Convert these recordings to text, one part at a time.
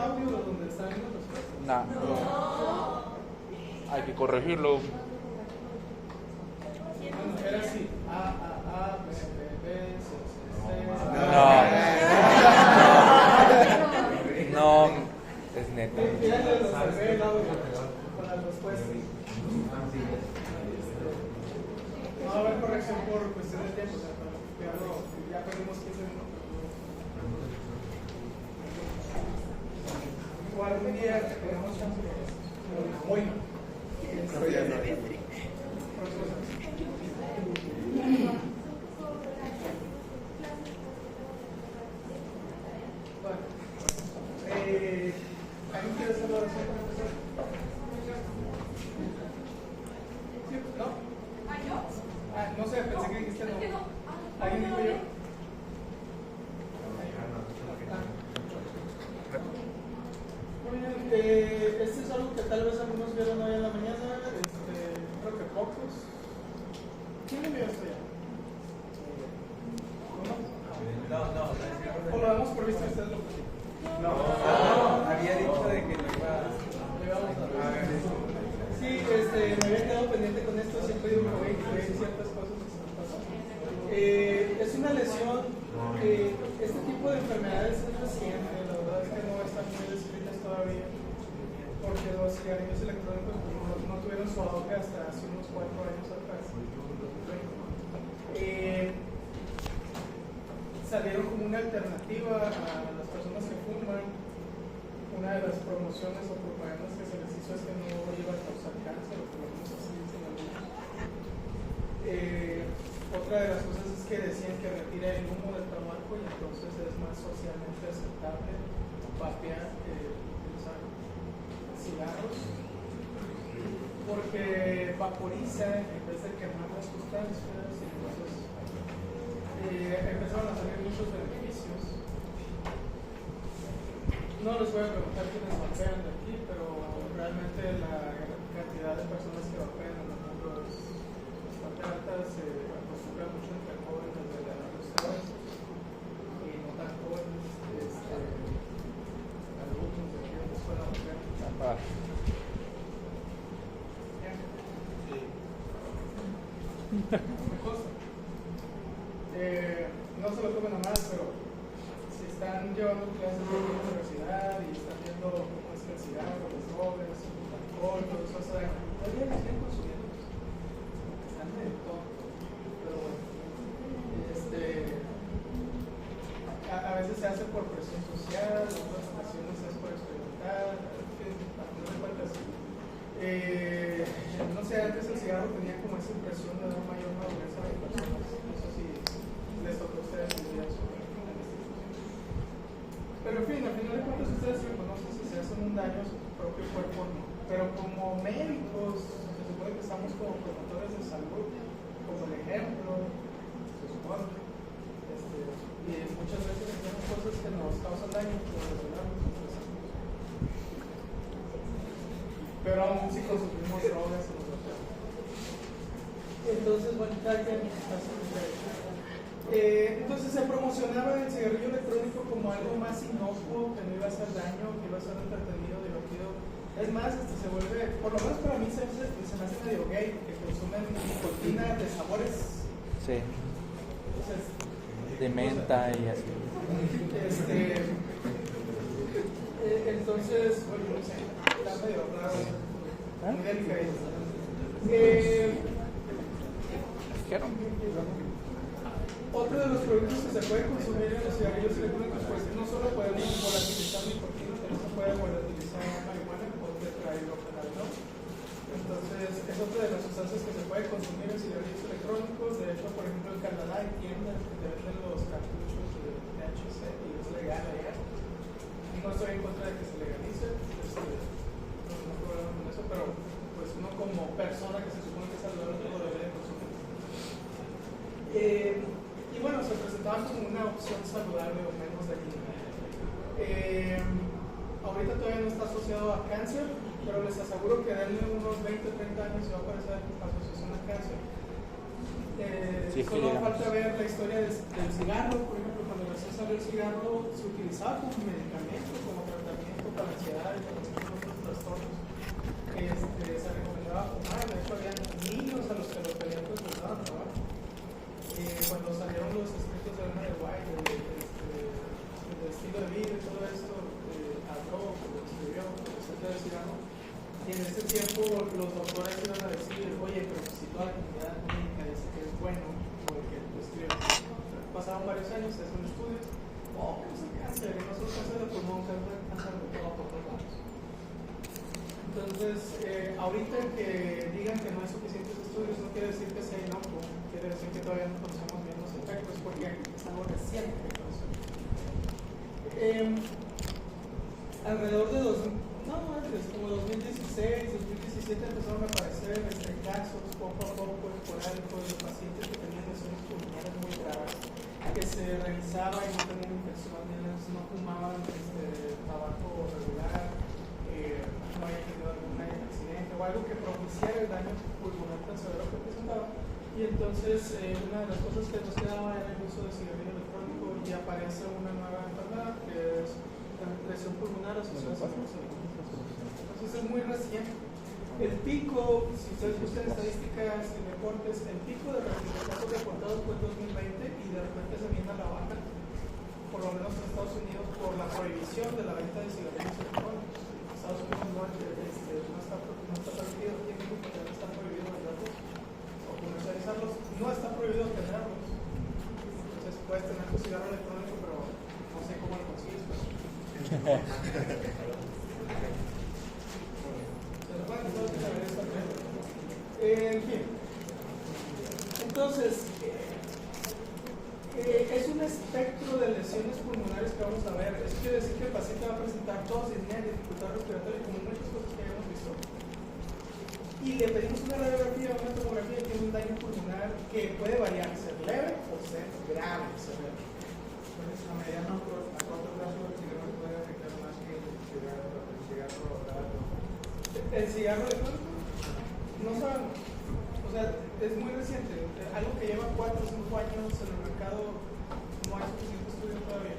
audio donde está viendo las cosas? No. Hay que corregirlo. Bueno, era así. A, B, B, C, C, C. No, es neta. Ya le salvé el audio con las respuestas. No va a haber corrección por cuestión de tiempo, o sea, ya perdimos 15 minutos. Igual un día tenemos chance de hoy no. ¿Alguien quiere hacer la oración para empezar? ¿Sí? ¿No? No sé, pensé que dijiste no. ¿Alguien dijo yo? Muy bien, este es algo que tal vez algunos vieron hoy en la mañana, creo que pocos. ¿Quién me vio esto ya? ¿No? ¿O lo damos por visto ustedes lo que sí? No, había dicho de que lo iba a ver. Sí, me había quedado pendiente con esto, siempre digo que voy a incluir ciertas cosas que se me pasan. Es una lesión, este tipo de enfermedades es reciente, la verdad es que no están muy descritas todavía, porque los cigarrillos electrónicos no tuvieron su auge hasta hace unos 4 años atrás. Salieron como una alternativa a las personas que fuman. Una de las promociones o propagandas que se les hizo es que no iba a causar cáncer, o por lo menos así dicen algunos. Otra de las cosas es que decían que retira el humo del tabaco y entonces es más socialmente aceptable vapear que utilizar cigarros, porque vaporiza en vez de quemar las sustancias, y entonces empezaron a salir muchos beneficios. No les voy a preguntar quiénes vapean de aquí, pero realmente la cantidad de personas que vapean en el mundo es bastante alta. Se acostumbra mucho entre jóvenes de la edad de ustedes y no tan jóvenes, alumnos de aquí en la escuela vapean. Me consta. No se lo tomen a más, pero si están llevando clases de la universidad y están viendo cómo es que el cigarro, los drogas, el alcohol, todo eso hace daño, todavía lo siguen consumiendo, porque están medio tontos. Pero bueno, a veces se hace por presión social, en otras ocasiones es por experimentar, en fin, a final de cuentas. No sé, antes el cigarro tenía como esa impresión de dar mayor madurez a las personas. No sé si les tocó a ustedes estudiar sobre la institución. Pero en fin, al final de cuentas ustedes reconocen si se hacen un daño a su propio cuerpo o no. Pero como médicos, se supone que estamos como promotores de salud, como el ejemplo, se supone. Y muchas veces hacemos cosas que nos causan daño, pero regulamos. Pero aún si consumimos drogas o nos matamos. Entonces, bueno, cada quien hace lo que entonces se promocionaba el cigarrillo electrónico como algo más inocuo, que no iba a hacer daño, que iba a ser entretenido, divertido. Es más, se vuelve, por lo menos para mí se me hace medio gay, que consumen nicotina de sabores. Sí. Entonces, de menta y así. Entonces, bueno, no sé, está medio raro, muy delicado. Otro de los productos que se puede consumir en los cigarrillos electrónicos, pues no solo podemos volatilizar nicotina, también se puede volatilizar marihuana o tetrahidrocannabinol. Entonces, es otra de las sustancias que se puede consumir en cigarrillos electrónicos. De hecho, por ejemplo, en Canadá hay tiendas que te venden los cartuchos de THC y es legal allá. No estoy en contra de que se legalice, no hay problema con eso, pero pues uno como persona que se supone que es saludable no lo debería consumir. Y bueno, se presentaban como una opción saludable o menos dañina. Ahorita todavía no está asociado a cáncer, pero les aseguro que denle unos 20 o 30 años se va a aparecer asociación a cáncer. Solo falta ver la historia del cigarro. Por ejemplo, cuando recién salió el cigarro se utilizaba como medicamento, como tratamiento Y en ese tiempo los doctores iban a decir, oye, pero si toda la comunidad médica dice que es bueno, porque pues pasaron varios años, se hacen estudios, pues el cáncer, y no solo cáncer de pulmón, cáncer de todo por todos lados. Entonces, ahorita que digan que no hay suficientes estudios, no quiere decir que sea inocuo, quiere decir que todavía no conocemos bien los efectos, porque es algo reciente que conocemos. Alrededor de como 2016, 2017 empezaron a aparecer casos poco a poco esporádicos de pacientes que tenían lesiones pulmonares muy graves, que se revisaba y no tenían infecciones, no fumaban tabaco regular, no había tenido algún accidente o algo que propiciara el daño pulmonar tan severo que presentaba. Y entonces una de las cosas que nos quedaba era el uso de cigarrillo electrónico, y aparece una nueva enfermedad que es la presión pulmonar asociada a entonces es muy reciente. El pico, si ustedes buscan estadísticas y reportes, el pico de casos reportados fue en 2020 y de repente se viene a la baja, por lo menos en Estados Unidos, por la prohibición de la venta de cigarrillos electrónicos. Estados Unidos no está permitido, tiene que está prohibido venderlos o comercializarlos, no está prohibido tenerlos. Entonces puedes tener tu cigarro electrónico, pero no sé cómo lo consigues. En fin, entonces es un espectro de lesiones pulmonares que vamos a ver. Eso quiere decir que el paciente va a presentar tos, disnea, dificultad respiratoria, como muchas cosas que hayamos visto. Y le pedimos una radiografía, una tomografía que tiene un daño pulmonar que puede variar, ser leve o ser grave. Entonces, a mediano a corto plazo, el cigarro puede afectar más que el cigarro tabaco. El cigarro electrónico no sabemos, o sea, es muy reciente, algo que lleva 4 o 5 años en el mercado, no hay suficiente estudio todavía.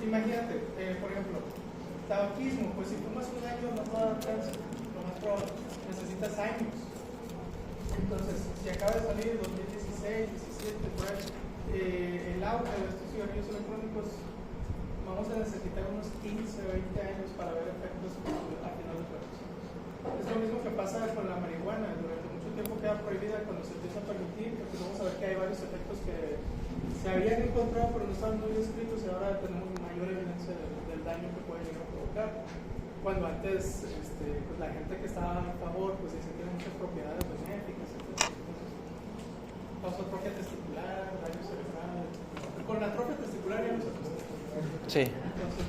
Imagínate, por ejemplo, tabaquismo, pues si fumas un año no te va a dar cáncer, lo más probable, necesitas años. Entonces, si acaba de salir 2016, 17, por ahí, el auge de estos cigarrillos electrónicos, vamos a necesitar unos 15 o 20 años para ver efectos a final de plazo. Es lo mismo que pasa con la marihuana. Durante mucho tiempo queda prohibida, cuando se empieza a permitir, porque vamos a ver que hay varios efectos que se habían encontrado pero no estaban muy descritos, y ahora tenemos mayor evidencia del daño que puede llegar a provocar. Cuando antes pues la gente que estaba a favor pues dice que tiene muchas propiedades benéficas, causa atrofia testicular, daño cerebral. Con la atrofia testicular ya no se puede. Sí. Entonces,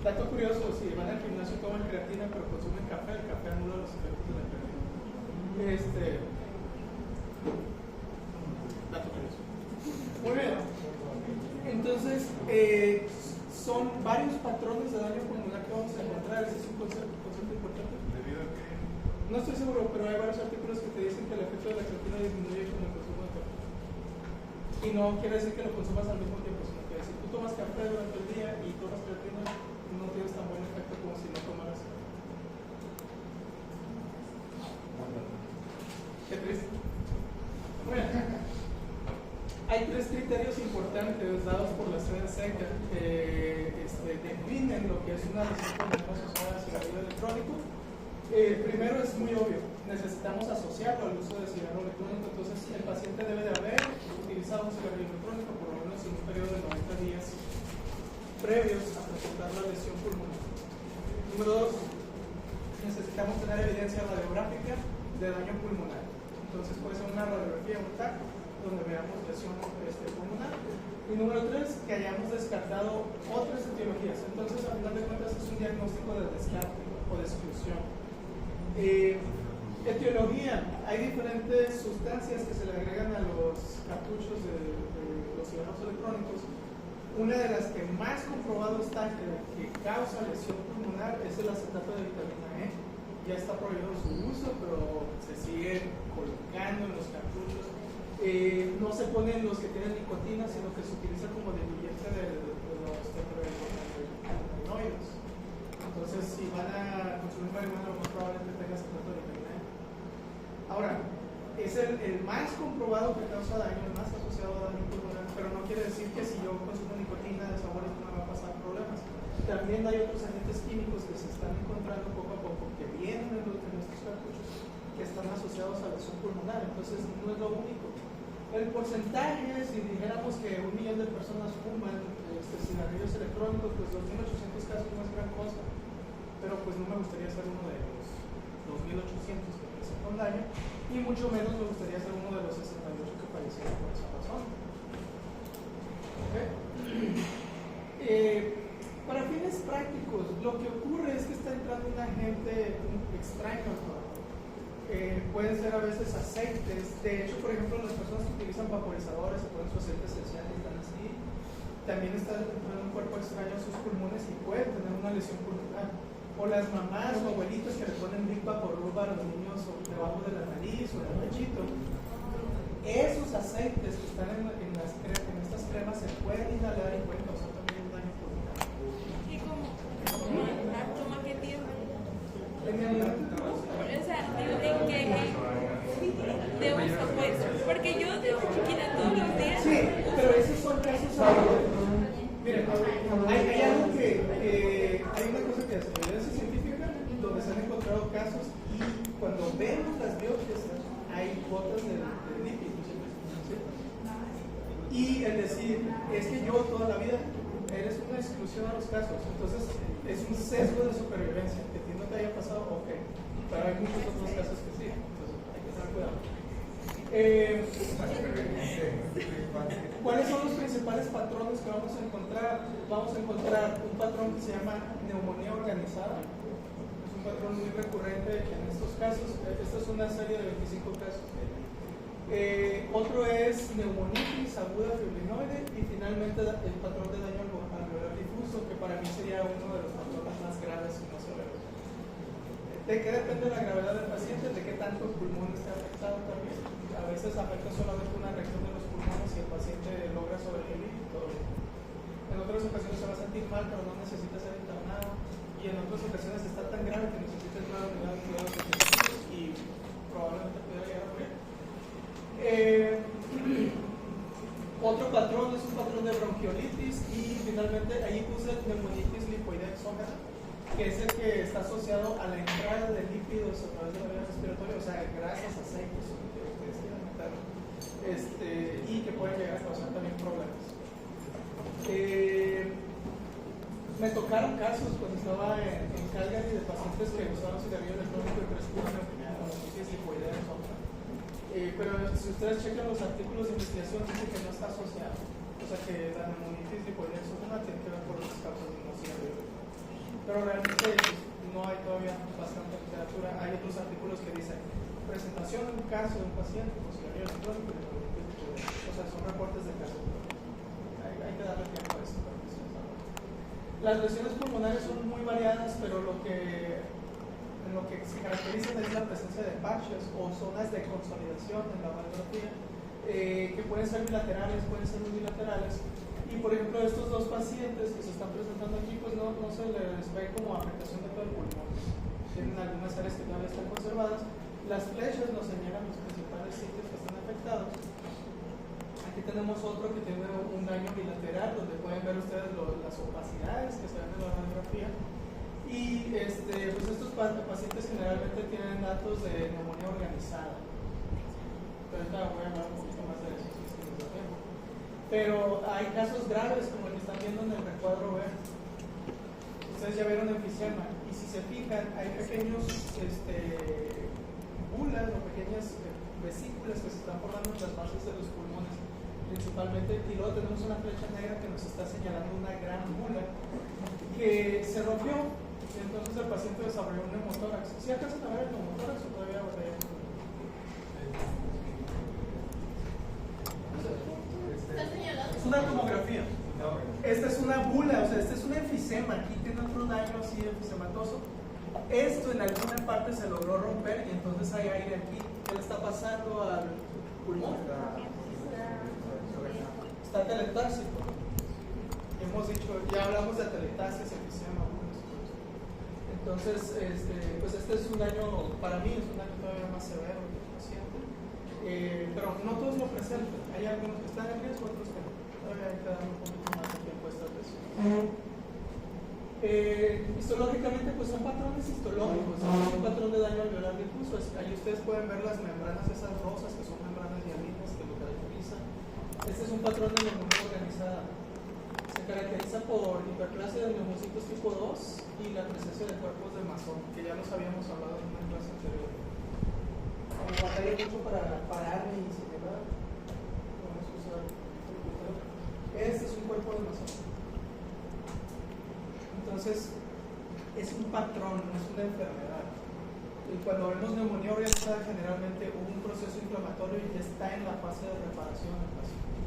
dato curioso, si van al gimnasio toman creatina pero consumen café, el café anula los efectos de la creatina. Dato curioso. Muy bien. Entonces, son varios patrones de daño pulmonar que vamos a encontrar. Ese es un concepto importante. ¿Debido a qué? No estoy seguro, pero hay varios artículos que te dicen que el efecto de la creatina disminuye con el consumo de café. Y no quiere decir que lo consumas al mismo tiempo, sino que si tú tomas café durante el día y tomas creatina, no tienes tan buen efecto como si no tomaras. Qué triste. Bueno, hay 3 criterios importantes dados por la CDC que definen lo que es una lesión pulmonar asociada a cigarrillo electrónico. El primero es muy obvio, necesitamos asociarlo al uso de cigarro electrónico, entonces el paciente debe de haber utilizado un cigarrillo electrónico por lo menos en un periodo de 90 días previos a presentar la lesión pulmonar. Número 2, necesitamos tener evidencia radiográfica de daño pulmonar. Entonces puede ser una radiografía o un TAC donde veamos lesión pulmonar. Y número 3, que hayamos descartado otras etiologías. Entonces, a final de cuentas, es un diagnóstico de descarte o de exclusión. Etiología, hay diferentes sustancias que se le agregan a los cartuchos de los cigarros electrónicos. Una de las que más comprobado está que causa lesión pulmonar es el acetato de vitamina E. Ya está prohibido su uso, pero se sigue colocando en los cartuchos. No se ponen los que tienen nicotina, sino que se utiliza como diluyente de los tetrahidrocanabinoides. Entonces, si van a consumir marihuana, lo más probable es que tenga acetato de vitamina E. Ahora, es el más comprobado que causa daño, el más asociado a daño pulmonar, pero no quiere decir que si yo consumo nicotina de sabores no me va a pasar problemas. también hay otros agentes químicos que se están encontrando poco a poco que vienen en nuestros cartuchos que están asociados a lesión pulmonar, entonces no es lo único. El porcentaje, si dijéramos que 1 millón de personas fuman cigarrillos electrónicos, pues 2.800 casos no es gran cosa, pero pues no me gustaría ser uno de los 2.800 que presentan daño, y mucho menos me gustaría ser uno de los 68 que fallecieron por esa razón. ¿Okay? Para fines prácticos, lo que ocurre es que está entrando un agente extraño al cuerpo. Pueden ser a veces aceites. De hecho, por ejemplo, las personas que utilizan vaporizadores se ponen su aceite esencial y están así. También está entrando un cuerpo extraño a sus pulmones y pueden tener una lesión pulmonar. O las mamás o abuelitos que le ponen Big Vaporub a los niños debajo de la nariz o en el pechito. Esos aceites que están en estas cremas se pueden inhalar y pueden causar también un daño pulmonar. ¿Y cómo qué tiempo? O sea, ¿en qué de uso pues? Porque yo desde chiquita todos los días. Sí, pero esos son casos. Miren, hay algo que hay una cosa que es evidencia científica donde se han encontrado casos y cuando vemos las biopsias hay gotas de lípidos. ¿Sí? Y el decir, es que yo toda la vida eres una exclusión a los casos, entonces es un sesgo de supervivencia, que a ti no te haya pasado, ok, pero hay muchos otros casos que sí, entonces hay que tener cuidado. ¿Cuáles son los principales patrones que vamos a encontrar? Vamos a encontrar un patrón que se llama neumonía organizada, es un patrón muy recurrente en estos casos. Esta es una serie de 25 casos. Otro es neumonitis aguda fibrinoide y finalmente el patrón de daño alveolar difuso, que para mí sería uno de los patrones más graves y más severos. ¿De qué depende la gravedad del paciente? De qué tanto el pulmón esté afectado también. A veces afecta solamente una reacción de los pulmones y el paciente logra sobrevivir y todo bien. En otras ocasiones se va a sentir mal, pero no necesita ser internado. Y en otras ocasiones está tan grave que necesita entrar a unidad de cuidados intensivos y probablemente pudiera llegar a morir. Otro patrón es un patrón de bronquiolitis y finalmente ahí puse neumonitis lipoidea exógena, que es el que está asociado a la entrada de lípidos a través de la vía respiratoria, o sea, grasas, aceites, que ustedes quieran meter, y que pueden llegar a causar también problemas. Me tocaron casos cuando estaba en Calgary de pacientes que usaban cigarrillo electrónico y prescribían neumonitis lipoidea exógena. Pero si ustedes checan los artículos de investigación, dice que no está asociado. O sea que la neumonitis lipoidea exógena tiene que ver con las causas de un cigarrillo. Pero realmente no hay todavía bastante literatura. Hay otros artículos que dicen presentación en un caso de un paciente con cigarrillo electrónico y neumonitis lipoidea. O sea, son reportes de casos. Hay que darle tiempo a eso. Las lesiones pulmonares son muy variadas, pero lo que se caracterizan es la presencia de patches o zonas de consolidación en la radiografía, que pueden ser bilaterales, pueden ser unilaterales. Y por ejemplo, estos dos pacientes que se están presentando aquí, pues no se les ve como afectación de todo el pulmón. Tienen algunas áreas que todavía están conservadas. Las flechas nos señalan los principales sitios que están afectados. Aquí tenemos otro que tiene un daño bilateral, donde pueden ver ustedes las opacidades que se ven en la radiografía. Y pues estos pacientes generalmente tienen datos de neumonía organizada. Pero ahorita voy a hablar un poquito más de eso, si nos da tiempo. Pero hay casos graves, como el que están viendo en el recuadro B. Ustedes ya vieron enfisema. Y si se fijan, hay pequeños bulas o pequeñas vesículas que se están formando en las bases de los pulmones, principalmente. Y luego tenemos una flecha negra que nos está señalando una gran bula que se rompió. Y entonces el paciente desarrolló un neumotórax. ¿Sí alcanzan a ver el neumotórax o todavía batalla? Es una tomografía. Esta es una bula, o sea, esta es un enfisema. Aquí tiene otro daño así enfisematoso. Esto en alguna parte se logró romper y entonces hay aire aquí. ¿Qué le está pasando al pulmón? Está teletásico. Hemos dicho, ya hablamos de teletasis, enfisema. Entonces, pues este es un daño, para mí es un daño todavía más severo que el paciente, pero no todos lo presentan. Hay algunos que están en riesgo, otros que no. Todavía hay que darle un poquito más de tiempo a esta lesión. Histológicamente pues son patrones histológicos, un patrón de daño alveolar difuso. Ahí ustedes pueden ver las membranas esas rosas que son membranas hialinas que lo caracterizan. Este es un patrón de neumonía organizada. Se caracteriza por hiperplasia de neumocitos tipo 2 y la presencia de cuerpos de masón, que ya los habíamos hablado en una clase anterior. Me batallé mucho para pararme y señalar. Vamos a usar el computador. Este es un cuerpo de masón. Entonces, es un patrón, no es una enfermedad. Y cuando vemos neumonía organizada, generalmente hubo un proceso inflamatorio y ya está en la fase de reparación del paciente.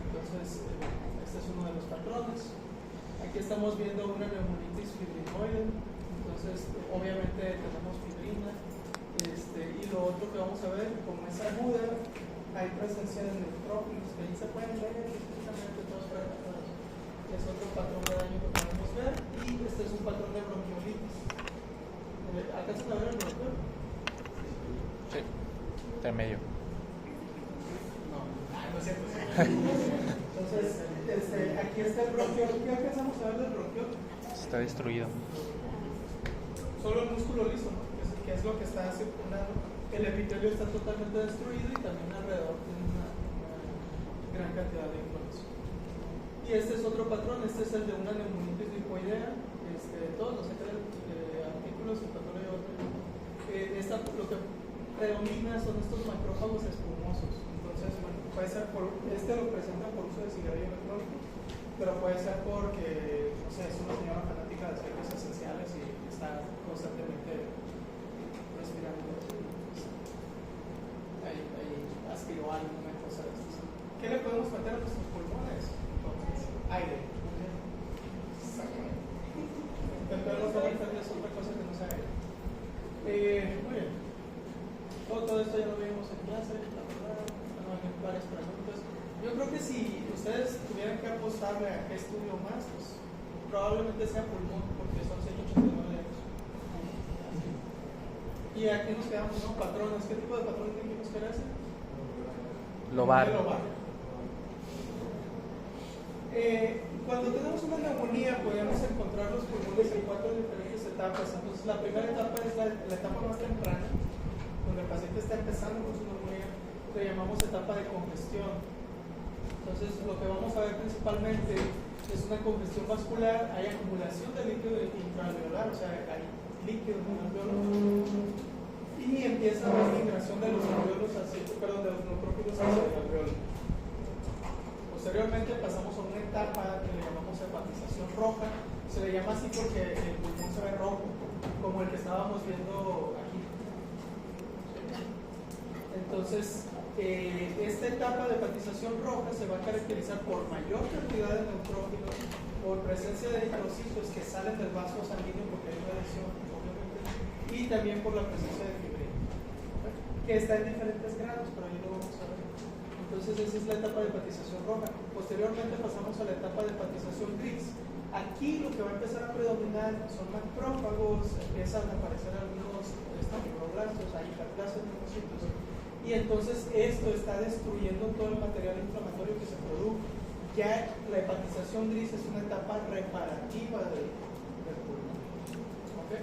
Entonces, este es uno de los patrones. Aquí estamos viendo una neumonitis fibrinoide. Entonces, obviamente tenemos fibrina. Y lo otro que vamos a ver, como es aguda, hay presencia de neutrófilos, que ahí se pueden ver específicamente todos fragmentados. Es otro patrón de daño que podemos ver. Y este es un patrón de bronquiolitis. ¿Alcanzan a ver el bronquiol? Sí, está en medio. No, no es cierto. Entonces, aquí está el bronquiol. ¿Qué alcanzamos a ver del bronquiol? Está destruido. Solo el músculo liso, ¿no? Que es lo que está circundando. El epitelio está totalmente destruido y también alrededor tiene una gran cantidad de inflamación. Y este es otro patrón, este es el de una neumonitis lipoidea. Todos los artículos en patología lo que predomina son estos macrófagos espumosos. Entonces, bueno, puede ser lo presentan por uso de cigarrillo electrónico, pero puede ser porque, no sé, es una señora fanática de aceites esenciales y está constantemente respirando. Ahí aspiró alguna cosa de estas. ¿Qué le podemos meter a nuestros pulmones? Entonces, aire. Pero los es otra cosa que no sea aire. Muy bien. Todo esto ya lo vimos en clase, la verdad. Bueno, hay varias preguntas. Yo creo que si ustedes tuvieran que apostarle a qué estudio más, pues probablemente sea pulmón, porque son 189 años. Y aquí nos quedamos, ¿no? Patrones. ¿Qué tipo de patrones dijimos que era ese? Lobar. Cuando tenemos una neumonía podemos encontrar los pulmones en 4 diferentes etapas. Entonces la primera etapa es la etapa más temprana, donde el paciente está empezando con su neumonía, le llamamos etapa de congestión. Entonces lo que vamos a ver principalmente es una congestión vascular, hay acumulación de líquido intraalveolar, o sea, hay líquido en el alveolo, y empieza la migración de los neutrófilos hacia el alveolo. Posteriormente pasamos a una etapa que le llamamos hepatización roja. Se le llama así porque el pulmón se ve rojo, como el que estábamos viendo aquí. Entonces, esta etapa de hepatización roja se va a caracterizar por mayor cantidad de neutrófilos, por presencia de eritrocitos que salen del vaso sanguíneo porque hay una lesión, obviamente, y también por la presencia de fibrina, que está en diferentes grados, pero ahí lo vamos a ver. Entonces esa es la etapa de hepatización roja. Posteriormente pasamos a la etapa de hepatización gris. Aquí lo que va a empezar a predominar son macrófagos, empiezan a aparecer algunos fibroblastos, hay hiperplasia de neumocitos. Y entonces esto está destruyendo todo el material inflamatorio que se produjo. Ya la hepatización gris es una etapa reparativa del pulmón. ¿Okay?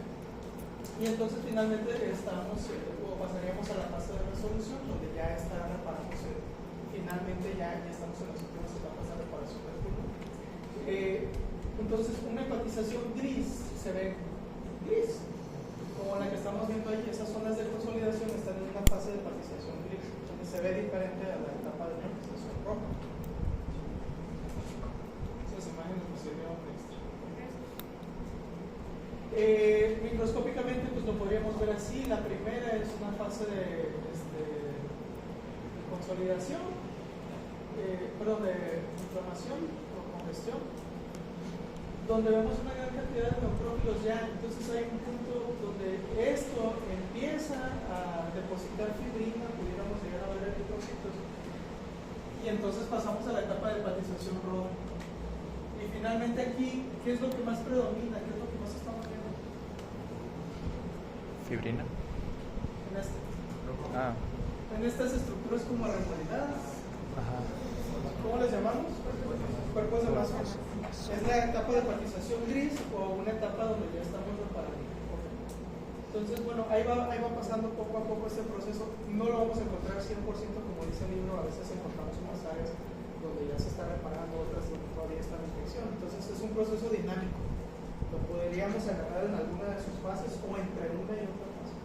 Y entonces finalmente pasaríamos a la fase de resolución, donde ya está reparándose. Finalmente ya estamos en las últimas etapas de reparación del pulmón. Entonces una hepatización gris se ve gris, como la que estamos viendo ahí. Esas zonas de consolidación están en una fase de hepatización gris, donde se ve diferente a la etapa de hepatización roja. Esas imágenes me sirvieron extra. Microscópicamente pues lo podríamos ver así. La primera es una fase de consolidación, de inflamación o congestión, donde vemos una gran cantidad de neutrófilos ya. Entonces hay un punto donde esto empieza a depositar fibrina, pudiéramos llegar a ver eritrocitos, y entonces pasamos a la etapa de hepatización roja. Y finalmente aquí, ¿qué es lo que más predomina? ¿Qué es lo que más estamos viendo? Fibrina. En estas estructuras como arreguladas. Ajá. ¿Cómo les llamamos? Cuerpos de masón. Es la etapa de hepatización gris o una etapa donde ya estamos reparando. Entonces, bueno, ahí va pasando poco a poco este proceso. No lo vamos a encontrar 100% como dice el libro, a veces encontramos unas áreas donde ya se está reparando, otras donde todavía está la infección. Entonces es un proceso dinámico. Lo podríamos agarrar en alguna de sus fases o entre una y otra fase.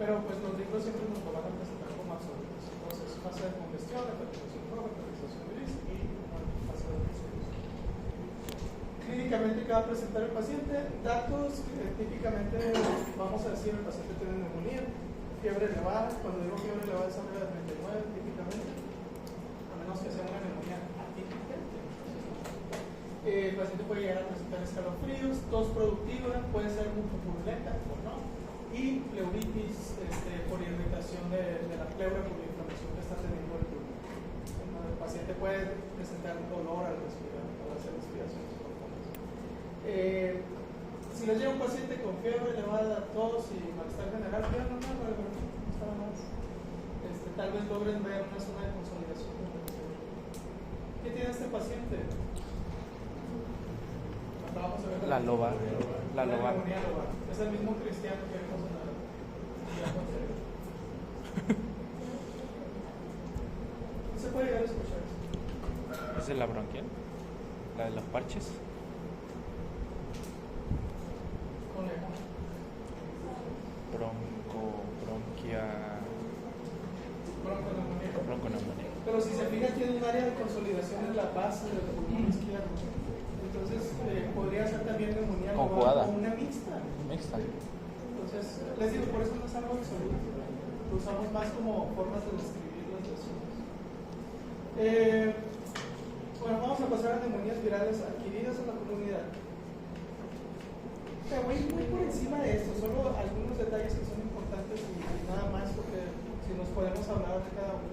Pero pues los libros siempre nos lo van a presentar como absolutos. Entonces, fase de congestión, hepatización roja, hepatización gris y fase de resolución. Clínicamente, ¿qué va a presentar el paciente? Datos, típicamente, vamos a decir, el paciente tiene neumonía, fiebre elevada. Cuando digo fiebre elevada es arriba de 39, típicamente, a menos que sea una neumonía atípica. El paciente puede llegar a presentar escalofríos, tos productiva, puede ser mucho purulenta o no, y pleuritis por irritación de la pleura por la inflamación que está teniendo el pulmón. El paciente puede presentar un dolor al respirar, al hacer respiraciones. Si les llega un paciente con fiebre elevada, tos y malestar general, ya no está más. Tal vez logren ver una zona de consolidación. ¿Qué tiene este paciente? Vamos a ver La lobar. La lobar. neumonía lobar. Es el mismo cristiano que vimos en la anterior. No se puede llegar a escuchar eso. ¿Es de la bronquial? ¿La de los parches? Bronquia. Bronconeumonía. Pero si se fija, tiene un área de consolidación en la base del pulmón izquierdo. Entonces, podría ser también neumonía conjugada o una mixta. Mixta. Entonces, les digo, por eso no es algo absoluto. Lo usamos más como formas de describir las lesiones. Bueno, vamos a pasar a neumonías virales adquiridas en la comunidad. Muy por encima de esto, solo algunos detalles que son importantes y nada más, porque si nos podemos hablar de cada uno.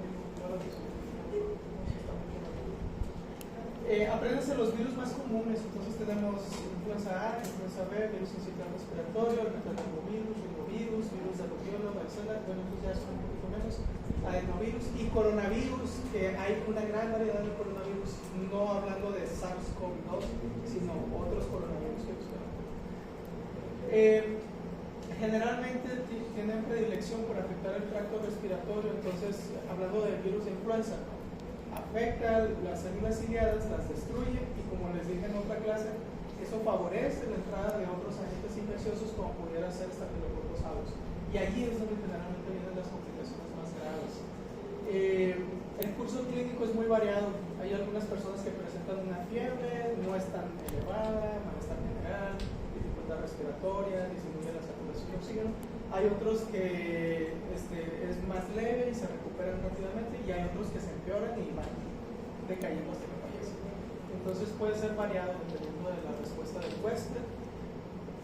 Apréndanse los virus más comunes. Entonces tenemos influenza A, influenza B, virus incisional respiratorio, el metatarbovirus, ribovirus, virus de rubiola, varicela, bueno, pues ya son un poquito menos, adenovirus y coronavirus, que hay una gran variedad de coronavirus, no hablando de SARS-CoV-2, sino otros coronavirus que buscan. Generalmente tienen predilección por afectar el tracto respiratorio. Entonces, hablando del virus de influenza, afecta las células ciliadas, las destruye y, como les dije en otra clase, eso favorece la entrada de otros agentes infecciosos como pudiera ser Staphylococcus aureus, y allí es donde generalmente vienen las complicaciones más graves. El curso clínico es muy variado. Hay algunas personas que presentan una fiebre, no es tan elevada, malestar general, dificultad respiratoria, disminuye la saturación de oxígeno. Hay otros que es más leve y se recuperan rápidamente, y hay otros que se empeoran y van decayendo hasta que fallecen. Entonces puede ser variado dependiendo de la respuesta del huésped.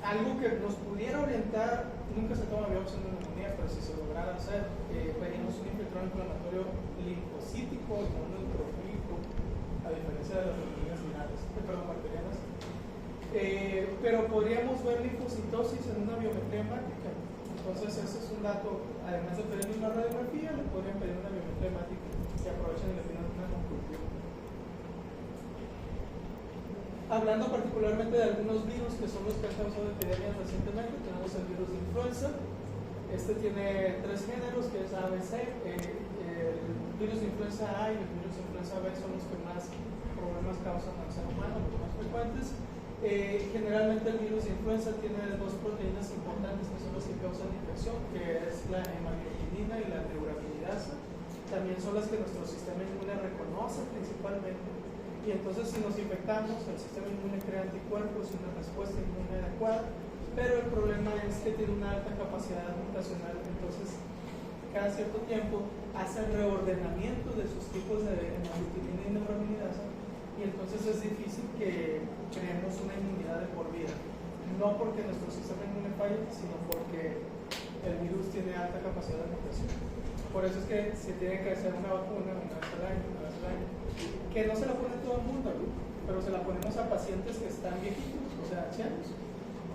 Algo que nos pudiera orientar, nunca se toma biopsia en neumonía, pero si se lograra hacer, veríamos un infiltrado inflamatorio linfocítico y no neutrofílico, a diferencia de las neumonías virales, bacterianas. Pero podríamos ver linfocitosis en una biometría hemática. Entonces ese es un dato, además de pedir una radiografía, le podrían pedir una biometría hemática que aprovechen y le pidan una hemocultura. Hablando particularmente de algunos virus que son los que han causado epidemias recientemente, tenemos el virus de influenza. Este tiene 3 géneros, que es A, B, C. El virus de influenza A y el virus de influenza B son los que más problemas causan al ser humano, los más frecuentes. Generalmente el virus de influenza tiene 2 proteínas importantes que son las que causan infección, que es la hemaglobinina y la neuraminidasa. También son las que nuestro sistema inmune reconoce principalmente, y entonces si nos infectamos, el sistema inmune crea anticuerpos y una respuesta inmune adecuada, pero el problema es que tiene una alta capacidad mutacional. Entonces cada cierto tiempo hace reordenamiento de sus tipos de hemaglobinina y neuraminidasa, y entonces es difícil que creemos una inmunidad de por vida, no porque nuestro sistema inmune falle, sino porque el virus tiene alta capacidad de mutación. Por eso es que se tiene que hacer una vacuna una vez al año, que no se la pone todo el mundo, pero se la ponemos a pacientes que están viejitos, o sea, ancianos,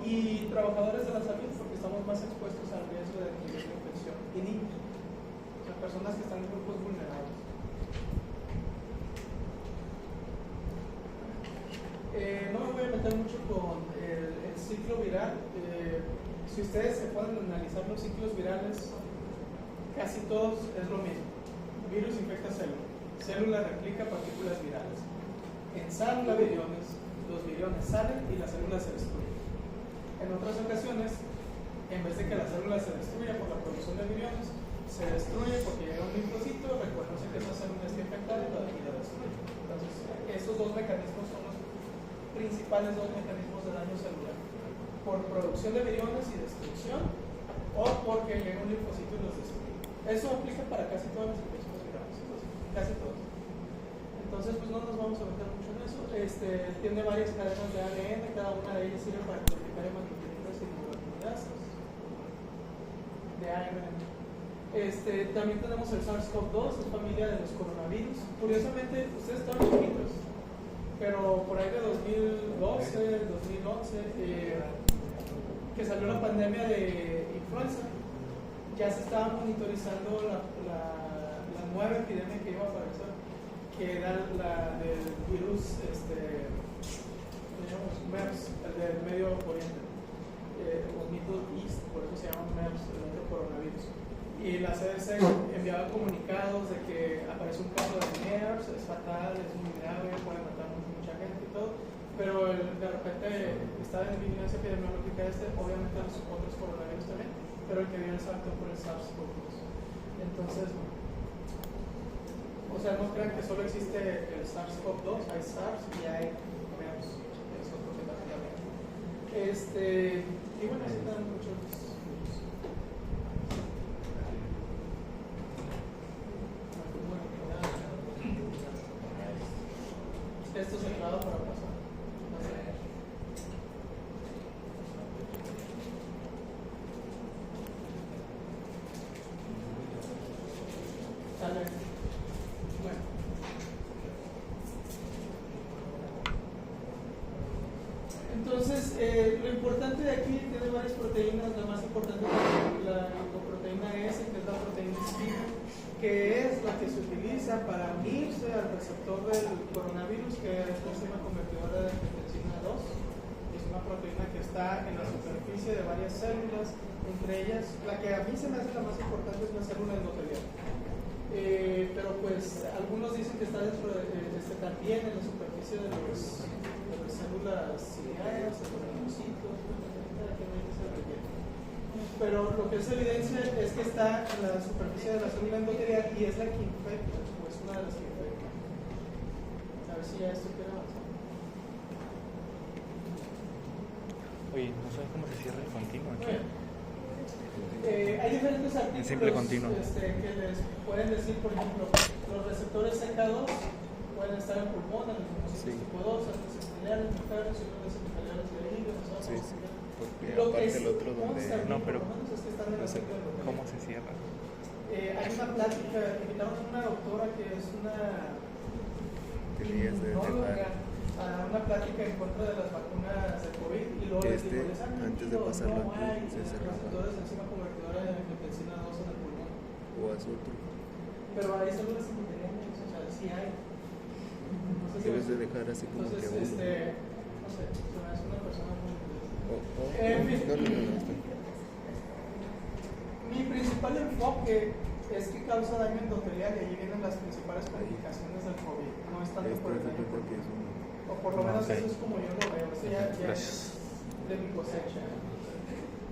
y trabajadores de la salud, porque estamos más expuestos al riesgo de adquirir la infección, y niños, o sea, personas que están en grupos vulnerables. meter mucho con el ciclo viral. Si ustedes se pueden analizar los ciclos virales, casi todos es lo mismo. Virus infecta célula, célula replica partículas virales. Ensayan los viriones salen y la célula se destruye. En otras ocasiones, en vez de que la célula se destruya por la producción de viriones, se destruye porque llega un linfocito, reconoce que esa célula está infectada y la destruye. Entonces, estos dos mecanismos son los principales dos mecanismos de daño celular: por producción de viriones y destrucción, o porque llega un linfocito y los destruye. Eso aplica para casi todas las infecciones virales, casi todas. Entonces, pues no nos vamos a meter mucho en eso. Tiene varias cadenas de ADN, cada una de ellas sirve para codificar hemoglobininas y hemoglobinasas de ARN. También tenemos el SARS-CoV-2, es familia de los coronavirus. Curiosamente, ustedes estaban chiquitos, pero por ahí de 2012, 2011, que salió la pandemia de influenza, ya se estaba monitorizando la nueva epidemia que iba a aparecer, que era la del virus MERS, el del Medio Oriente, o Middle East, por eso se llama MERS, el otro coronavirus. Y la CDC enviaba comunicados de que aparece un caso de MERS, es fatal, es muy grave, puede matar mucha gente y todo, pero de repente estaba en vigilancia epidemiológica obviamente los otros coronavirus también, pero el que dio el salto fue el SARS-CoV-2. Entonces, o sea, no crean que solo existe el SARS-CoV-2, hay SARS y hay MERS, es otro que también había. Y bueno, así están muchos. Esto es el lado para pasar. Sale. Bueno. Entonces, lo importante de aquí tiene varias proteínas. La más importante es la lipoproteína S, que es la proteína spike, que es la que se utiliza para unirse al receptor del coronavirus, que es la enzima convertidora de angiotensina 2. Es una proteína que está en la superficie de varias células, entre ellas, la que a mí se me hace la más importante es la célula endotelial. Pero pues algunos dicen que está dentro también en la superficie de las células ciliadas, de los linfocitos, pero lo que es evidencia es que está en la superficie de la célula endotelial y es la que infecta, o es una de las que infecta. A ver si ya esto queda avanzado. Oye, ¿no sabes cómo se cierra el continuo aquí? Bueno, hay diferentes artículos simple continuo. que les pueden decir, por ejemplo, los receptores CK2 pueden estar en pulmón, en los linfocitos tipo 2, arterias epiteliales, miocardios, células epiteliales del hígado, Sí, sí. Porque lo que aparte el otro donde... No, pero es que están en no sé ¿cómo se cierra? hay una plática, invitaron a una doctora que es una Tenías de dejar una plática en contra de las vacunas de COVID y luego les digo, les han antes de mentido, pasarlo no aquí, hay se cerraba. receptores de enzima convertidora de angiotensina 2 en el pulmón, o a su otro. pero hay células epiteliales, o sea, sí hay. No sé si Debes de dejar así como entonces, que uno. no sé, se me hace una persona muy interesante. En fin. No, está. Mi principal enfoque es que causa daño endotelial y allí vienen las principales complicaciones del COVID. No es tanto por el daño, que es uno. o por lo menos Ok. eso es como yo lo veo. Eso ya Gracias. es de mi cosecha.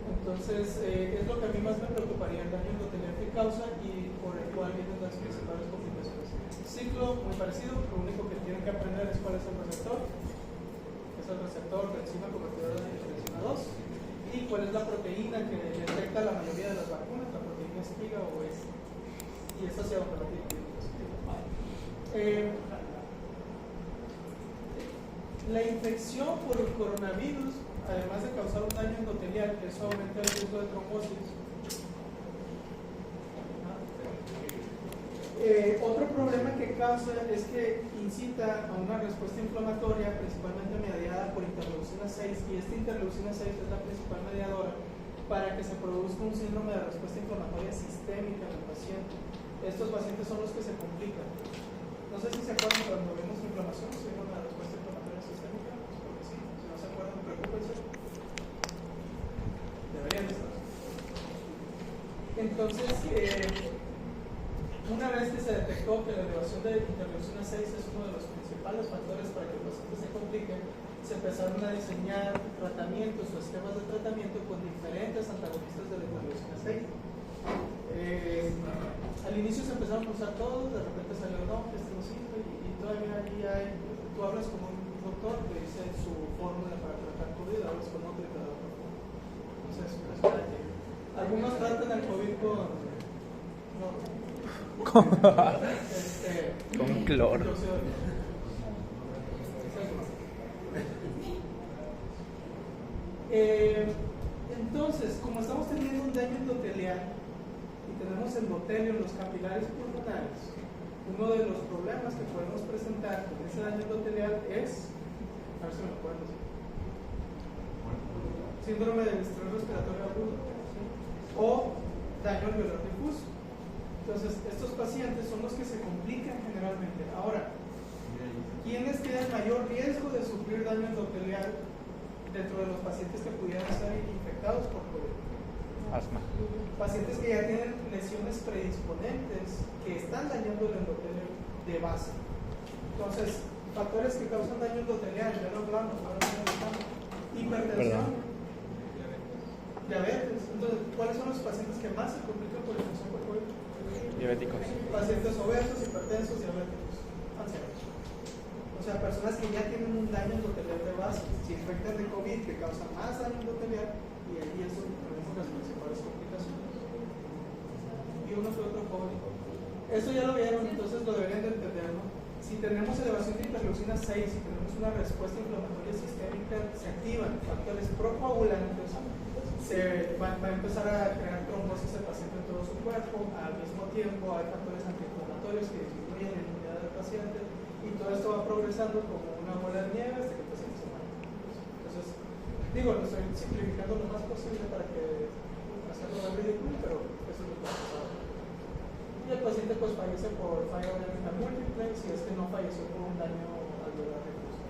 Entonces, es lo que a mí más me preocuparía, el daño endotelial que causa y por el cual vienen las principales complicaciones. Ciclo muy parecido, lo único que tienen que aprender es cuál es el receptor. Es el receptor de enzima convertidora de angiotensina 2. Y cuál es la proteína que detecta la mayoría de las vacunas, la proteína espiga o S. Y esa hacia donde la tiene que ir. La infección por el coronavirus, además de causar un daño endotelial, eso aumenta el riesgo de trombosis. Otro problema que causa es que incita a una respuesta inflamatoria, principalmente mediada por interleucina 6, y esta interleucina 6 es la principal mediadora para que se produzca un síndrome de respuesta inflamatoria sistémica en el paciente. Estos pacientes son los que se complican. No sé si se acuerdan cuando vemos inflamación, síndrome de respuesta inflamatoria sistémica, pues porque sí, si no se Entonces, una vez que se detectó que la elevación de interleucina 6 es uno de los principales factores para que el paciente se complique, se empezaron a diseñar tratamientos o esquemas de tratamiento con diferentes antagonistas de la interleucina 6. Al inicio se empezaron a usar todos, de repente salió no, este no sirve, y todavía ahí hay, tú hablas con un doctor que dice su fórmula para tratar COVID, hablas con otro y te da otra fórmula. Entonces, algunos tratan el COVID con con cloro. Entonces, como estamos teniendo un daño endotelial y tenemos endotelio en los capilares pulmonares, uno de los problemas que podemos presentar con ese daño endotelial es, a ver si me lo pueden decir, síndrome del estrés respiratorio agudo, ¿sí? O daño alveolar difuso. Entonces, estos pacientes son los que se complican generalmente. Ahora, ¿quiénes tienen mayor riesgo de sufrir daño endotelial dentro de los pacientes que pudieran estar infectados por COVID? Asma. Pacientes que ya tienen lesiones predisponentes que están dañando el endotelio de base. Entonces, factores que causan daño endotelial, ya lo hablamos, hipertensión, diabetes. Entonces, ¿cuáles son los pacientes que más se complican por infección por COVID? Diabéticos. Pacientes obesos, hipertensos, diabéticos, ancianos. O sea, personas que ya tienen un daño endotelial de base, se infectan de COVID que causa más daño endotelial y ahí es donde tenemos las principales complicaciones. Y uno que otro COVID. Eso ya lo vieron, entonces lo deberían de entender, ¿no? Si tenemos elevación de interleucina 6, si tenemos una respuesta inflamatoria sistémica, se activan factores procoagulantes, se va a empezar a crear trombosis el paciente en todo su cuerpo, al mismo tiempo hay factores antiinflamatorios que disminuyen la inmunidad del paciente y todo esto va progresando como una bola de nieve hasta que el paciente se muere. Entonces, digo, lo estoy simplificando lo más posible para que hacerlo más ridículo, pero eso es lo que ha pasado. Y el paciente pues fallece por falla orgánica múltiple si es que no falleció por un daño alveolar difuso.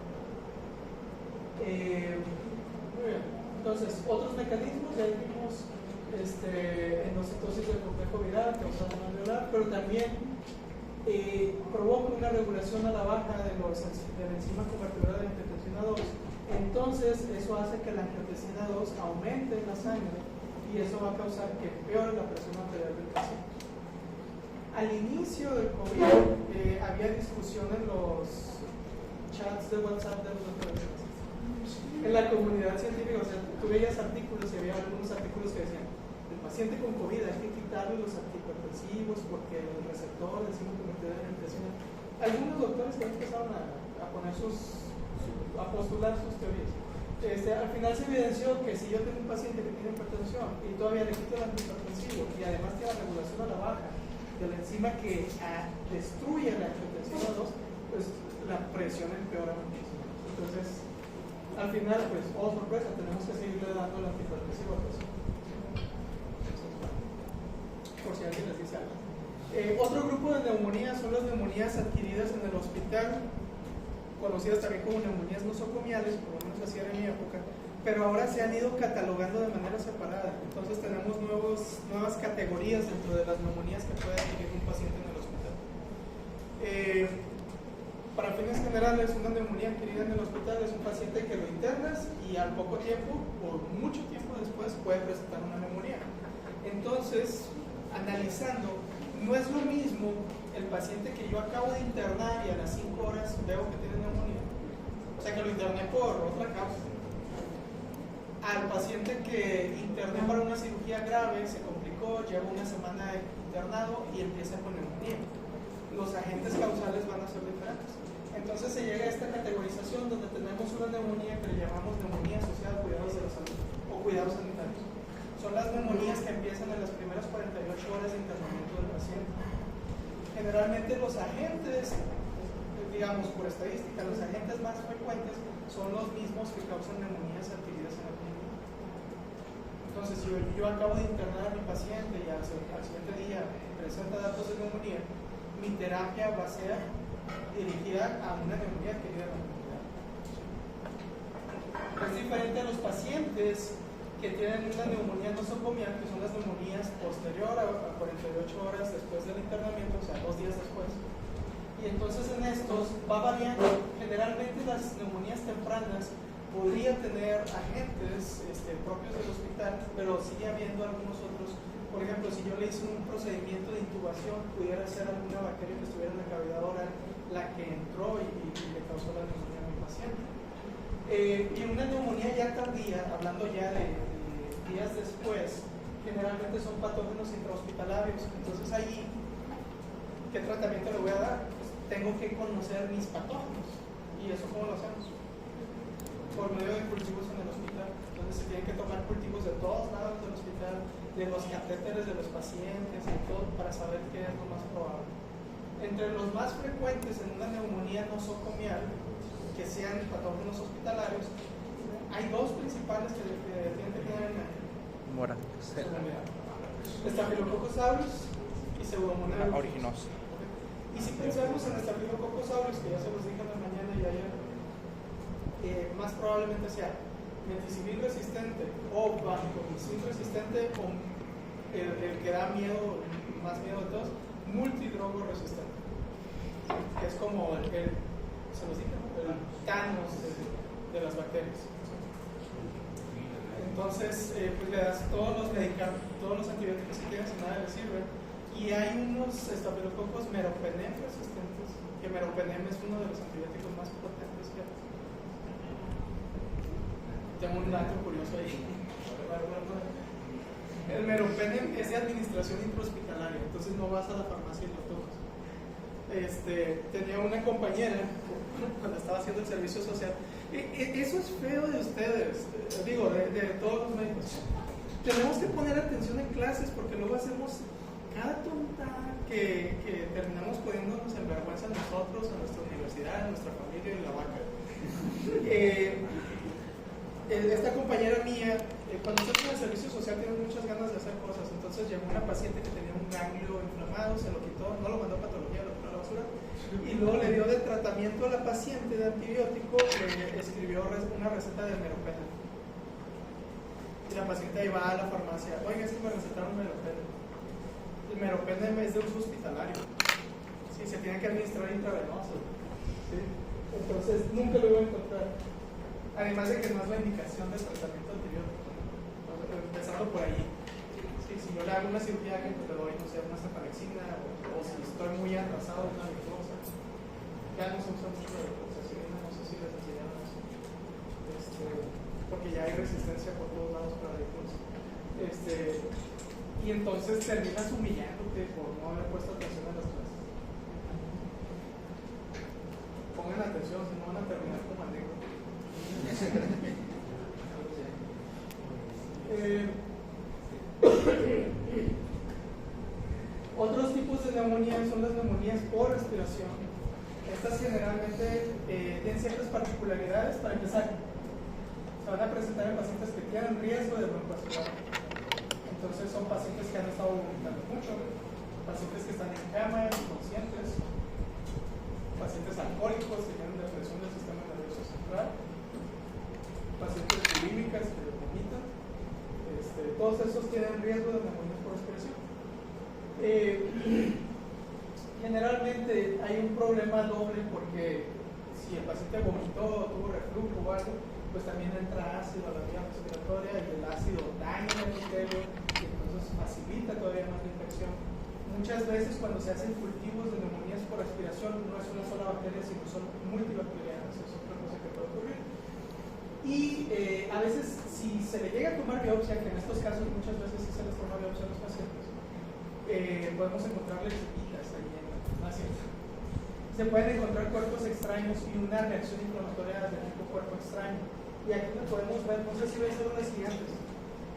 Muy bien. Entonces, otros mecanismos, ya vimos endocitosis del complejo viral causada en alveolar, pero también provoca una regulación a la baja de la enzima convertidora de angiotensina 2. Entonces, eso hace que la angiotensina 2 aumente en la sangre y eso va a causar que empeore la presión arterial del paciente. Al inicio del COVID había discusión en los chats de WhatsApp de los doctores. En la comunidad científica, o sea, tú veías artículos y había algunos artículos que decían el paciente con COVID hay que quitarle los antihipertensivos porque el receptor de enzima convertidora de angiotensina. Algunos doctores ya empezaron a poner a postular sus teorías. Al final se evidenció que si yo tengo un paciente que tiene hipertensión y todavía le quito el antihipertensivo y además tiene la regulación a la baja de la enzima que destruye la angiotensina 2, pues la presión empeora muchísimo. Entonces, al final, pues, oh sorpresa, tenemos que seguirle dando el antihipertensivo al paciente. Por si alguien les dice algo. Otro grupo de neumonías son las neumonías adquiridas en el hospital, conocidas también como neumonías nosocomiales, por lo menos así era en mi época, pero ahora se han ido catalogando de manera separada. Entonces tenemos nuevas categorías dentro de las neumonías que puede adquirir un paciente en el hospital. Para fines generales, una neumonía adquirida en el hospital es un paciente que lo internas y al poco tiempo, o mucho tiempo después, puede presentar una neumonía. Entonces, analizando, no es lo mismo el paciente que yo acabo de internar y a las 5 horas veo que tiene neumonía, o sea que lo interné por otra causa, al paciente que interné para una cirugía grave, se complicó, lleva una semana internado y empieza con neumonía. Los agentes causales van a ser diferentes. Entonces se llega a esta categorización donde tenemos una neumonía que le llamamos neumonía asociada a cuidados de la salud o cuidados sanitarios. Son las neumonías que empiezan en las primeras 48 horas de internamiento del paciente. Generalmente los agentes, digamos por estadística, los agentes más frecuentes son los mismos que causan neumonías adquiridas en el clínico. Entonces, si yo acabo de internar a mi paciente y al siguiente día presenta datos de neumonía, mi terapia va a ser dirigida a una neumonía adquirida en la comunidad. Es diferente a los pacientes que tienen una neumonía nosocomial, que son las neumonías posterior a 48 horas después del internamiento, o sea, 2 días después. Y entonces en estos va variando. Generalmente las neumonías tempranas podría tener agentes propios del hospital, pero sigue habiendo algunos otros. Por ejemplo, si yo le hice un procedimiento de intubación, pudiera ser alguna bacteria que estuviera en la cavidad oral la que entró y le causó la neumonía a mi paciente. Y una neumonía ya tardía, hablando ya de días después, generalmente son patógenos intrahospitalarios. Entonces ahí, ¿qué tratamiento le voy a dar? Pues tengo que conocer mis patógenos. ¿Y eso cómo lo hacemos? Por medio de cultivos en el hospital. Entonces se tienen que tomar cultivos de todos lados del hospital, de los catéteres de los pacientes y todo, para saber qué es lo más probable. Entre los más frecuentes en una neumonía nosocomial, que sean patógenos hospitalarios, hay 2 principales que tienen que tener en mente. Mora. Staphylococcus aureus y Pseudomonas Originosa. Y si pensamos en Staphylococcus aureus, que ya se los dije en la mañana y ayer, más probablemente sea meticillin resistente o vancomicin resistente, o el que da miedo, más miedo de todos, multidrogo resistente, que es como se los dije, ¿no? El Thanos de las bacterias. Entonces, pues le das todos los medicamentos, todos los antibióticos que tienes y nada le sirve. Y hay unos estafilococos meropenem resistentes, que meropenem es uno de los antibióticos más potentes que hay. Tengo un dato curioso ahí. El meropenem es de administración intrahospitalaria, entonces no vas a la farmacia y lo tomas. Tenía una compañera cuando estaba haciendo el servicio social. Eso es feo de ustedes, digo, de todos los médicos. Tenemos que poner atención en clases porque luego hacemos cada tonta que terminamos poniéndonos en vergüenza nosotros, a nuestra universidad, a nuestra familia y la vaca. Esta compañera mía, cuando estás en el servicio social tienes muchas ganas de hacer cosas. Entonces llegó una paciente que tenía un ganglio inflamado, se lo quitó, no lo mandó a patología, lo tiró a la basura, y luego le dio de tratamiento a la paciente de antibiótico, le escribió una receta de meropenem. Y la paciente ahí va a la farmacia, oiga, es que me recetaron meropenem. El meropenem es de uso hospitalario, sí, se tiene que administrar intravenoso, ¿sí? Entonces nunca lo iba a encontrar. Además de que no es la indicación del tratamiento antibiótico, empezando por ahí. Sí, si yo le hago una cirugía que le doy, no sé, una cefalexina, o si estoy muy atrasado, una glucosa. Ya no se usa mucho la glucosa, no sé si les enseñaron eso. Porque ya hay resistencia por todos lados para la glucosa. Y entonces terminas humillándote por no haber puesto atención a las clases. Pongan atención, si no van a terminar como anécdota. Otros tipos de neumonías son las neumonías por respiración. Estas generalmente tienen ciertas particularidades. Para empezar, se van a presentar en pacientes que tienen riesgo de broncoaspirado. Entonces son pacientes que han estado vomitando mucho, pacientes que están en cama, inconscientes, pacientes alcohólicos que tienen depresión del sistema nervioso central, pacientes bulímicas que vomitan. Todos esos tienen riesgo de neumonía por respiración. Generalmente hay un problema doble porque si el paciente vomitó, tuvo reflujo o algo, pues también entra ácido a la vía respiratoria y el ácido daña el epitelio y entonces facilita todavía más la infección. Muchas veces cuando se hacen cultivos de neumonías por respiración no es una sola bacteria, sino son multibacterianas, es otra cosa que puede ocurrir. Y a veces si se le llega a tomar biopsia, que en estos casos muchas veces sí se les toma biopsia a los pacientes, podemos encontrarle chiquitas ahí en la cinta. Se pueden encontrar cuerpos extraños y una reacción inflamatoria de tipo cuerpo extraño. Y aquí lo podemos ver, no sé si veis células gigantes.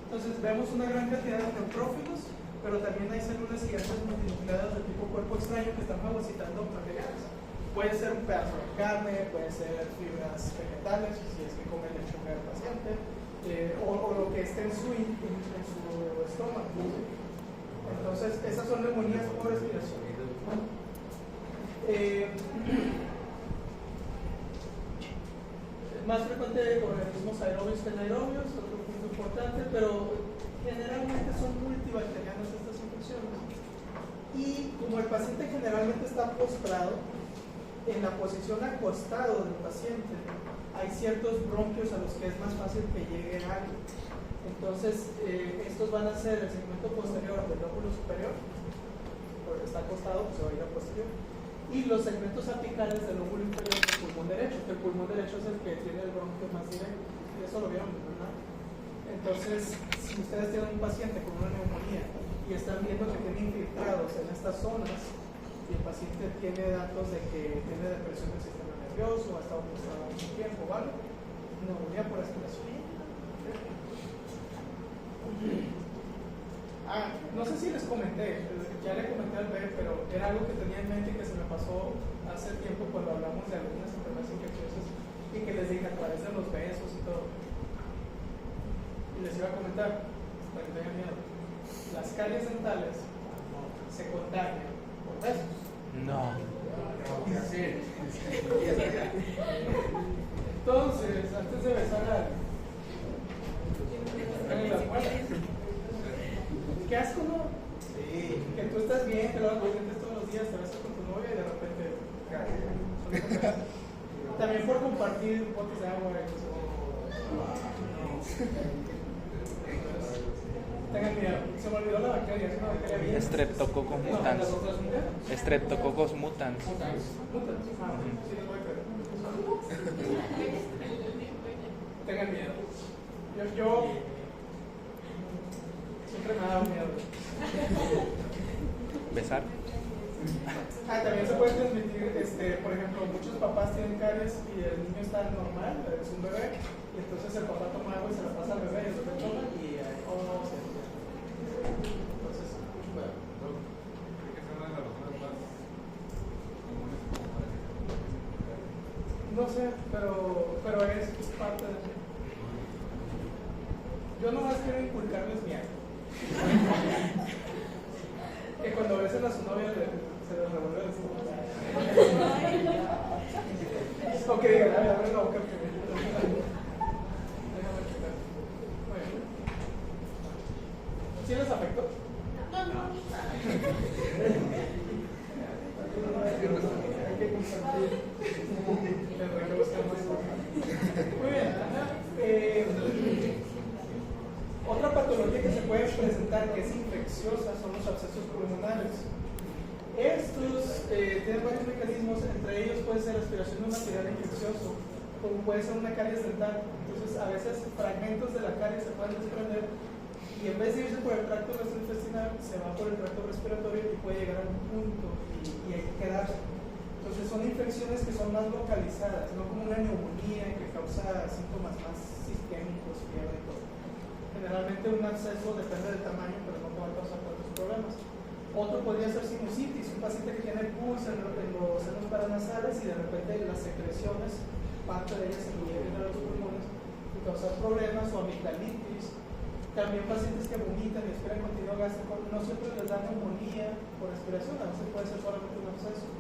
Entonces vemos una gran cantidad de neutrófilos, pero también hay células gigantes multinucleadas de tipo cuerpo extraño que están fagocitando materiales. Puede ser un pedazo de carne, puede ser fibras vegetales, si es que come lechuga del paciente, o lo que esté en su estómago. Entonces, esas son neumonías por respiración. Más frecuente organismos aerobios que anaerobios, otro punto importante. pero generalmente son multibacterianas estas infecciones. Y como el paciente generalmente está postrado, en la posición acostado del paciente, hay ciertos bronquios a los que es más fácil que llegue algo. Entonces, estos van a ser el segmento posterior del lóbulo superior, porque está acostado, pues se va a ir al posterior, y los segmentos apicales del lóbulo inferior del pulmón derecho, que el pulmón derecho es el que tiene el bronquio más directo. Eso lo vieron, ¿verdad? Entonces, si ustedes tienen un paciente con una neumonía y están viendo que tiene infiltrados en estas zonas, y el paciente tiene datos de que tiene depresión del sistema nervioso, ha estado postrado mucho tiempo, ¿vale? Neumonía por aspiración. No sé si les comenté, ya le comenté al B, pero era algo que tenía en mente y que se me pasó hace tiempo cuando hablamos de algunas enfermedades infecciosas y que les dije a través de los besos y todo. Y les iba a comentar, para que tengan miedo, las caries dentales se contagian por besos. No. Entonces, antes de besar a alguien, qué asco, ¿no? Sí. Que tú estás bien, te lavas los dientes todos los días, te besas con tu novia y de repente también por compartir botes de agua y eso. Tengan miedo, se me olvidó la bacteria, es una bacteria bien. Streptococcus mutans. Streptococcus mutans. Mutans, sí les voy a creer. Tengan miedo. Yo siempre me ha dado miedo. Besar. También se puede transmitir, por ejemplo, muchos papás tienen caries y el niño está normal, es un bebé, y entonces el papá toma agua y se la pasa al bebé y el bebé toma y entonces, bueno. No sé, pero es parte de eso. Yo nomás quiero inculcarles miedo. Que cuando besen a su novia se les revuelve el estómago. Ok, abre la boca primero. Déjame checar. Bueno. ¿Sí les afectó? No. Hay que compartir. Tendré que buscar más cosas. Muy bien. Otra patología que se puede presentar que es infecciosa son los abscesos pulmonares. Estos tienen varios mecanismos, entre ellos puede ser aspiración de un material infeccioso, como puede ser una caries dental. Entonces, a veces fragmentos de la caries se pueden desprender y en vez de irse por el tracto gastrointestinal, se va por el tracto respiratorio y puede llegar a un punto y ahí quedarse. Entonces, son infecciones que son más localizadas, no como una neumonía que causa síntomas más sistémicos, fiebre y todo. Generalmente un absceso depende del tamaño, pero no puede causar tantos problemas. Otro podría ser sinusitis, un paciente que tiene pus en los senos paranasales y de repente las secreciones, parte de ellas se lleven a los pulmones y causar problemas, o amigdalitis. También pacientes que vomitan y aspiran continuo gástrico, no siempre les da neumonía por aspiración, a veces puede ser solamente un absceso.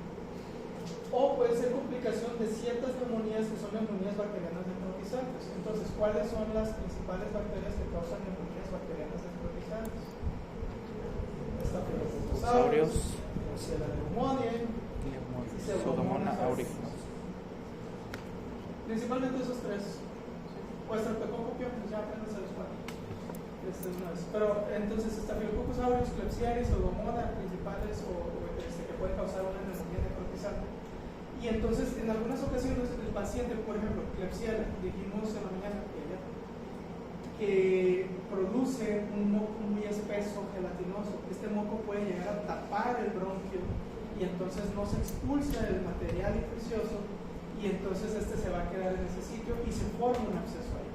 O puede ser complicación de ciertas neumonías que son neumonías bacterianas necrotizantes. Entonces, ¿cuáles son las principales bacterias que causan neumonías bacterianas necrotizantes? Staphylococcus aureus, Klebsiella pneumoniae y Pseudomonas auriculus. Principalmente esos tres. O Streptococcus pyogenes, ya aprendes a los cuatro. Pero entonces, Staphylococcus aureus, Klebsiella y Pseudomonas principales que pueden causar una neumonía necrotizante. Y entonces, en algunas ocasiones, el paciente, por ejemplo, Klebsiella, dijimos en la mañana que produce un moco muy espeso, gelatinoso. Este moco puede llegar a tapar el bronquio y entonces no se expulsa el material infeccioso y entonces este se va a quedar en ese sitio y se forma un absceso ahí.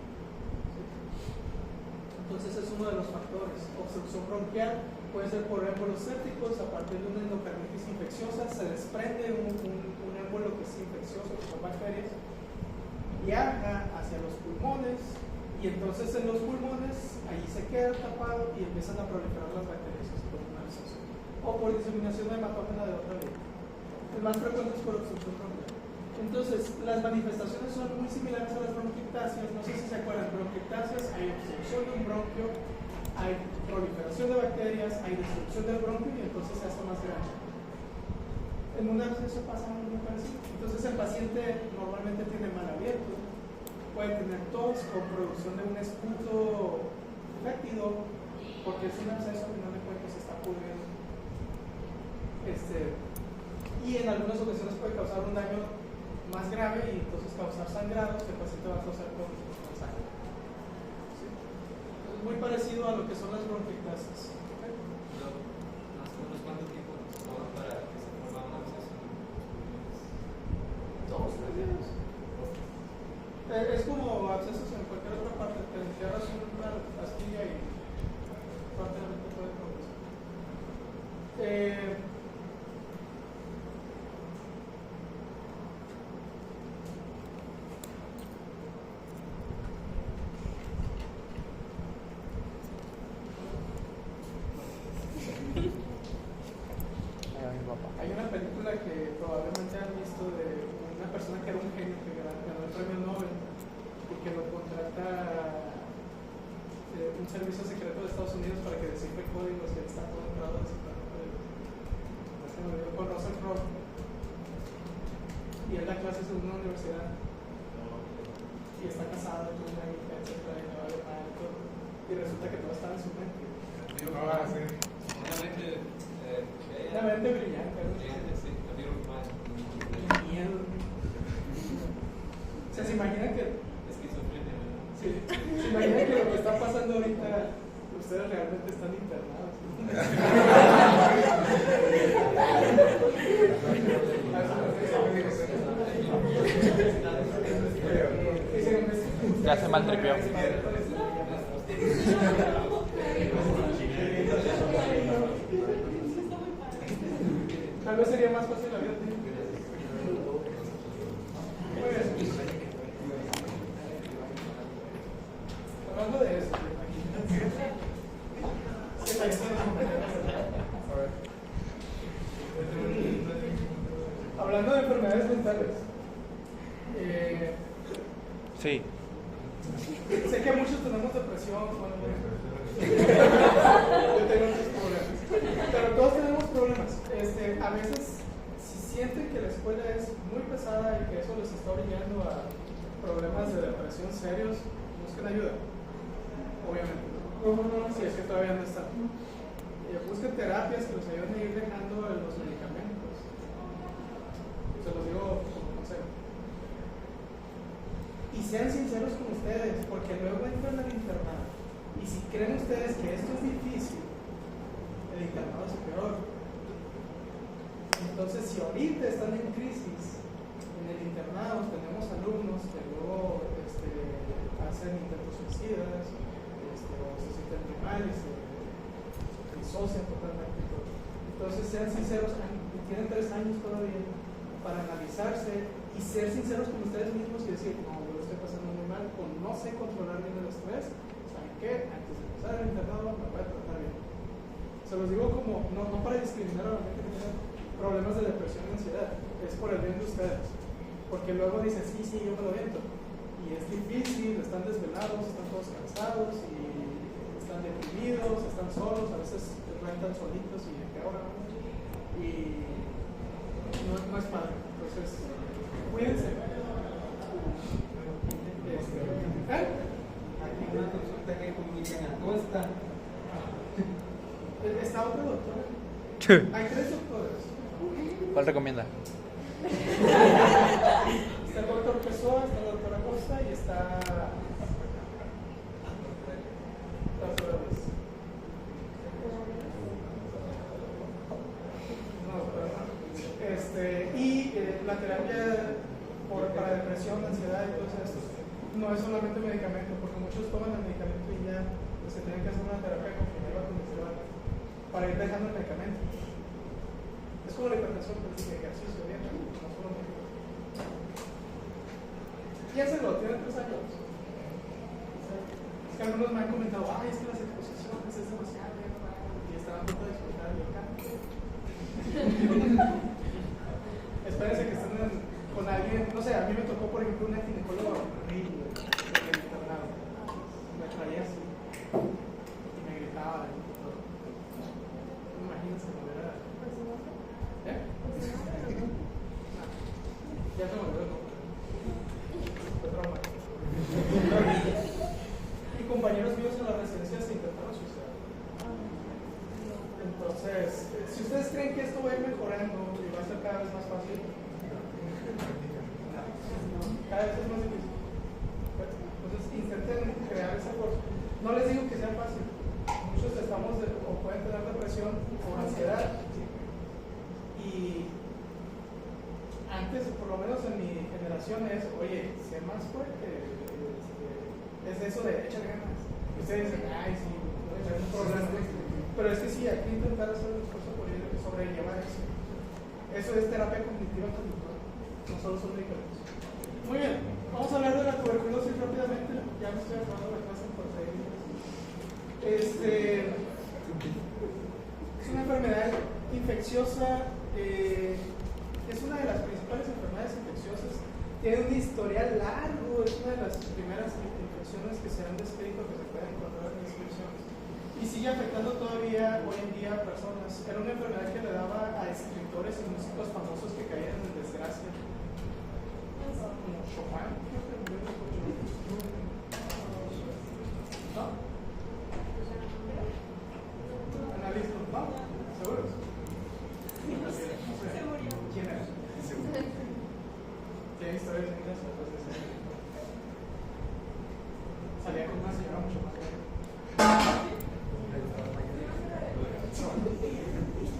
Entonces es uno de los factores. Obstrucción bronquial puede ser por émbolos sépticos, a partir de una endocarditis infecciosa se desprende un émbolo que es infeccioso, que son bacterias, viaja hacia los pulmones y entonces en los pulmones ahí se queda tapado y empiezan a proliferar las bacterias que se forman un absceso, o por diseminación hematógena de otra vía. El más frecuente es por obstrucción bronquial. Entonces, las manifestaciones son muy similares a las bronquiectasias. No sé si se acuerdan, bronquiectasias hay obstrucción de un bronquio, hay proliferación de bacterias, hay destrucción del bronquio y entonces se hace más grande. En un absceso pasa algo muy parecido. Entonces el paciente normalmente tiene mal abierto, puede tener tos con producción de un esputo fétido, porque es un absceso que no le cuenta se está pudriendo. Y en algunas ocasiones puede causar un daño más grave y entonces causar sangrados que el paciente va a causar con sangre. ¿Sí? Es muy parecido a lo que son las bronquiectasias. ¿Okay? Más o menos cuánto tiempo nos toma para que se forma un absceso. 2 o 3 días. Es como abscesos en cualquier otra parte, te encierras una pastilla y rápidamente puede progresar. Hay una película que probablemente han visto de una persona que era un genio que ganó el premio Nobel y que lo contrata un servicio secreto de Estados Unidos para que descifre códigos y él está todo entrado descifrando códigos. Con Russell Crowe. Y él da clases en una universidad y está casado, tiene una hija, etcétera, y le va a llamar y todo. Y resulta que todo está en su mente. La mente brillante, ¿no? Sí, la vieron más. Miedo. O sea, se imagina que. Esquizofrenia, ¿verdad? Sí, se imagina que lo que está pasando ahorita, ustedes realmente están internados. Ya se maltripió. Tal vez sería más fácil la vida. Muy bien. Hablando de eso, hablando de enfermedades mentales, Sí. sé que muchos tenemos depresión, yo tengo muchos problemas, pero todos tenemos problemas. A veces, si sienten que la escuela es muy pesada y que eso les está orillando a problemas de depresión serios, busquen ayuda, obviamente. Si es que todavía no están. Busquen terapias que los ayuden a ir dejando los medicamentos. Se los digo como consejo. Y sean sinceros con ustedes, porque luego entran al internado. Y si creen ustedes que esto es difícil, el internado es peor. Entonces, si ahorita están en crisis, en el internado tenemos alumnos que luego hacen intentos suicidas, o se sienten muy mal y se disocian totalmente. Entonces, sean sinceros, tienen 3 años todavía para analizarse y ser sinceros con ustedes mismos y decir, no, yo lo estoy pasando muy mal, o no sé controlar bien el estrés. ¿Saben qué? Antes de empezar el internado me voy a tratar bien. Se los digo como, no para discriminar a la gente que tiene problemas de depresión y ansiedad, es por el bien de ustedes. Porque luego dicen, sí, yo me lo viento. Y es difícil, están desvelados, están todos cansados y están deprimidos, están solos, a veces rentan solitos y empeoran. Y no es padre. Entonces, cuídense. Aquí una consulta que comunican a Costa. Está otro doctor. Hay 3 doctores. ¿Cuál recomienda? Está el doctor Pessoa, está el doctor Acosta y está la doctora Luis. La terapia para depresión, ansiedad y todo esto no es solamente medicamento, porque muchos toman el medicamento y ya se tienen que hacer una terapia cognitiva para ir dejando el medicamento. Es como la hipertensión, pero sin ejercicio, dieta, no solo medicamento. Piénselo, tienen 3 años. Es que algunos me han comentado, ay, es que las exposiciones es demasiado, y están a punto de disfrutar el canto. Espérense que estén con alguien, no sé, a mí me tocó, por ejemplo, una ginecóloga horrible en el internado. Me traía así y me gritaba y todo. No me imaginas que me hubiera. ¿Eh? Ya se me olvidó el nombre. Fue trauma. Y compañeros míos en la residencia se intentaron suicidar. Entonces, si ustedes creen que esto va a ir mejorando y va a ser cada vez más fácil, cada vez es más difícil. Entonces, intenten crear esa cosa. No les digo que sea fácil. Muchos estamos o pueden tener depresión o ansiedad. Y antes, por lo menos en mi generación, es, oye, sé más fuerte. Es eso de échale ganas. Ustedes dicen, ay, sí, no hay un problema. Pero es que sí, hay que intentar hacer un esfuerzo por sobrellevar eso. Eso es terapia cognitiva conductual. No solo son medicamentos. Muy bien, vamos a hablar de la tuberculosis rápidamente. Ya me estoy acabando la clase por 6 días. Es una enfermedad infecciosa. Es una de las principales enfermedades infecciosas. Tiene un historial largo. Es una de las primeras infecciones que se han descrito, que se pueden encontrar en descripciones. Y sigue afectando todavía hoy en día a personas. Era una enfermedad que le daba a escritores y músicos famosos que caían en desgracia. Como Chopin. ¿No? ¿Analistas? ¿No? ¿Seguros? ¿Quién era? Tiene historias en eso. Salía con una señora mucho más grande.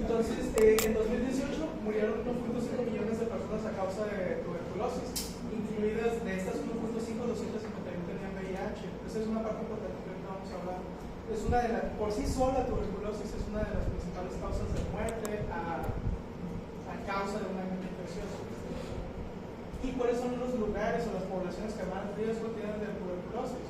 Entonces, en 2018 murieron 1.5 millones de personas a causa de tuberculosis, incluidas de estas 1.5, 251 tenían VIH. Esa es una parte importante que ahorita vamos a hablar. Es una de por sí sola, la tuberculosis es una de las principales causas de muerte a causa de un agente infeccioso. ¿Y cuáles son los lugares o las poblaciones que más riesgo tienen de tuberculosis?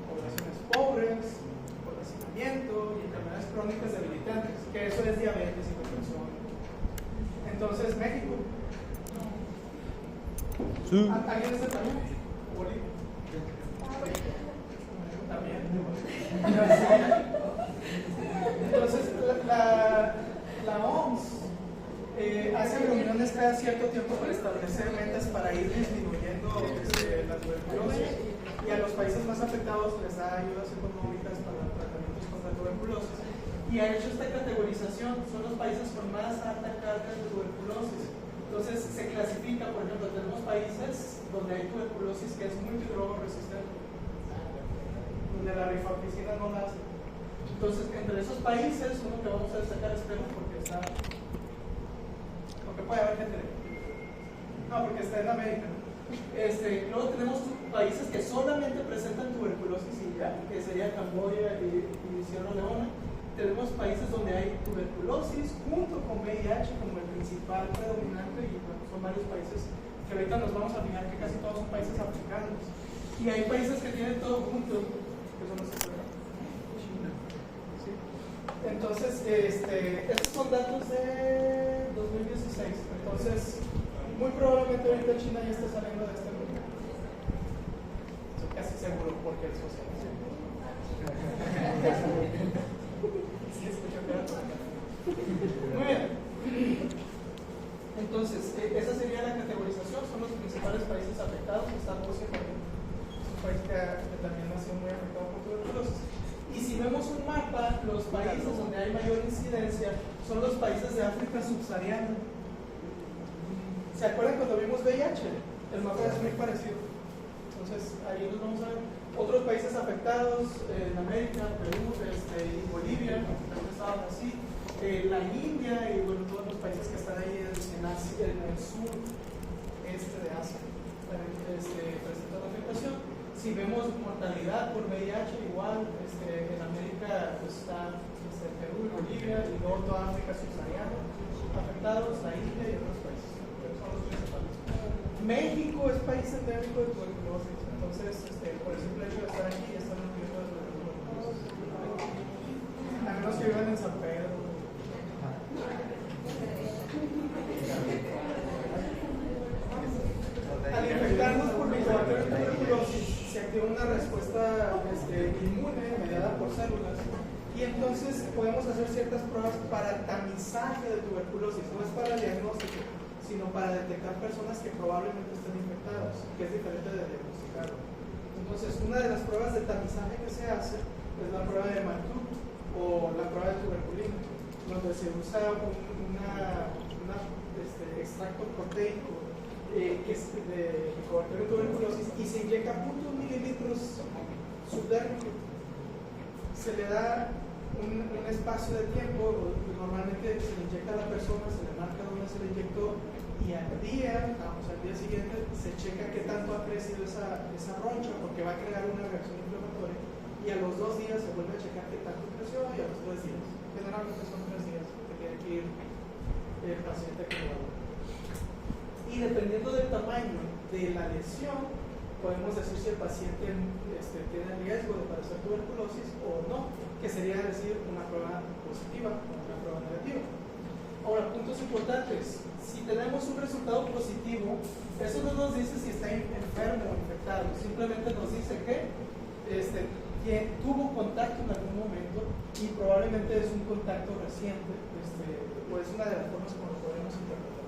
Poblaciones pobres, por hacinamiento y enfermedades crónicas debilitantes, que eso es diabetes, hipertensión. Entonces, México. Sí. ¿Alguien es de Perú? ¿Bolivia? También. Entonces, la OMS hace reuniones cada cierto tiempo para establecer metas para ir disminuyendo la tuberculosis, y a los países más afectados les da ayudas económicas para tratamientos contra tuberculosis, y ha hecho esta categorización. Son los países con más alta carga de tuberculosis. Entonces se clasifica, por ejemplo, tenemos países donde hay tuberculosis que es multidrogoresistente, donde la rifampicina no la hace. Entonces, entre esos países, uno que vamos a destacar es Perú, porque puede haber gente porque está en América. Luego tenemos países que solamente presentan tuberculosis y ya, que sería Camboya y Sierra Leona. Tenemos países donde hay tuberculosis junto con VIH como el principal predominante, y bueno, son varios países que ahorita nos vamos a fijar que casi todos son países africanos. Y hay países que tienen todo junto, que son los que China. ¿Sí? Entonces, estos son datos de 2016. Entonces, muy probablemente ahorita China ya esté saliendo de este lugar. Estoy casi seguro porque el socialismo. Sí, escucho que era por acá. Muy bien. Entonces, esa sería la categorización. Son los principales países afectados. Está Rusia también. Es un país que también ha sido muy afectado por tuberculosis. Y si vemos un mapa, los países donde hay mayor incidencia son los países de África subsahariana. ¿Se acuerdan cuando vimos VIH? El mapa es muy parecido. Entonces, ahí los vamos a ver. Otros países afectados en América, Perú, y Bolivia, también estaban así. La India y bueno, todos los países que están ahí en Asia, en el sur, de Asia, presentan afectación. Si vemos mortalidad por VIH, igual, en América pues, está Perú y Bolivia, y luego toda África subsahariana afectados, la India y otros países. Son los principales. México es país endémico de tuberculosis, entonces por el simple hecho de estar aquí ya están en riesgo de tuberculosis. A menos que vivan en San Pedro. por células. Y entonces podemos hacer ciertas pruebas para tamizaje de tuberculosis, no es para diagnóstico, sino para detectar personas que probablemente estén infectadas, que es diferente de diagnosticarlo. Entonces, una de las pruebas de tamizaje que se hace es la prueba de Mantoux o la prueba de tuberculina, donde se usa extracto proteico que es de cobertura de tuberculosis y se inyecta 0.1 mililitros subdérmicos. Se le da un espacio de tiempo, normalmente se le inyecta a la persona, se le marca dónde se le inyectó y al día siguiente se checa qué tanto ha crecido esa roncha porque va a crear una reacción inflamatoria y a los 2 días se vuelve a checar qué tanto creció y a los 3 días. Generalmente son 3 días que tiene que ir el paciente que lo va. Y dependiendo del tamaño de la lesión, podemos decir si el paciente tiene riesgo de padecer tuberculosis o no, que sería decir una prueba positiva o una prueba negativa. Ahora, puntos importantes. Si tenemos un resultado positivo, eso no nos dice si está enfermo o infectado, simplemente nos dice que tuvo contacto en algún momento y probablemente es un contacto reciente, o es una de las formas como lo podemos interpretar.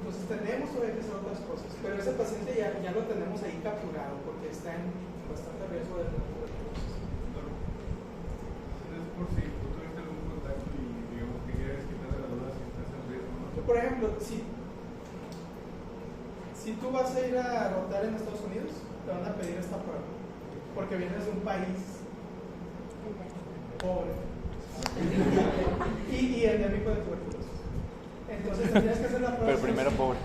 Entonces tenemos todavía que hacer otras cosas, pero ese paciente ya lo tenemos ahí capturado porque está en bastante riesgo de tener tuberculosis. Es por si tú tuviste algún contacto y digamos que quieres quitarle la duda si estás en riesgo o no. Por ejemplo, si tú vas a ir a rotar en Estados Unidos, te van a pedir esta prueba, porque vienes de un país pobre y endémico de tuberculosis. Entonces tendrías que hacer la prueba. Pero primero pobre.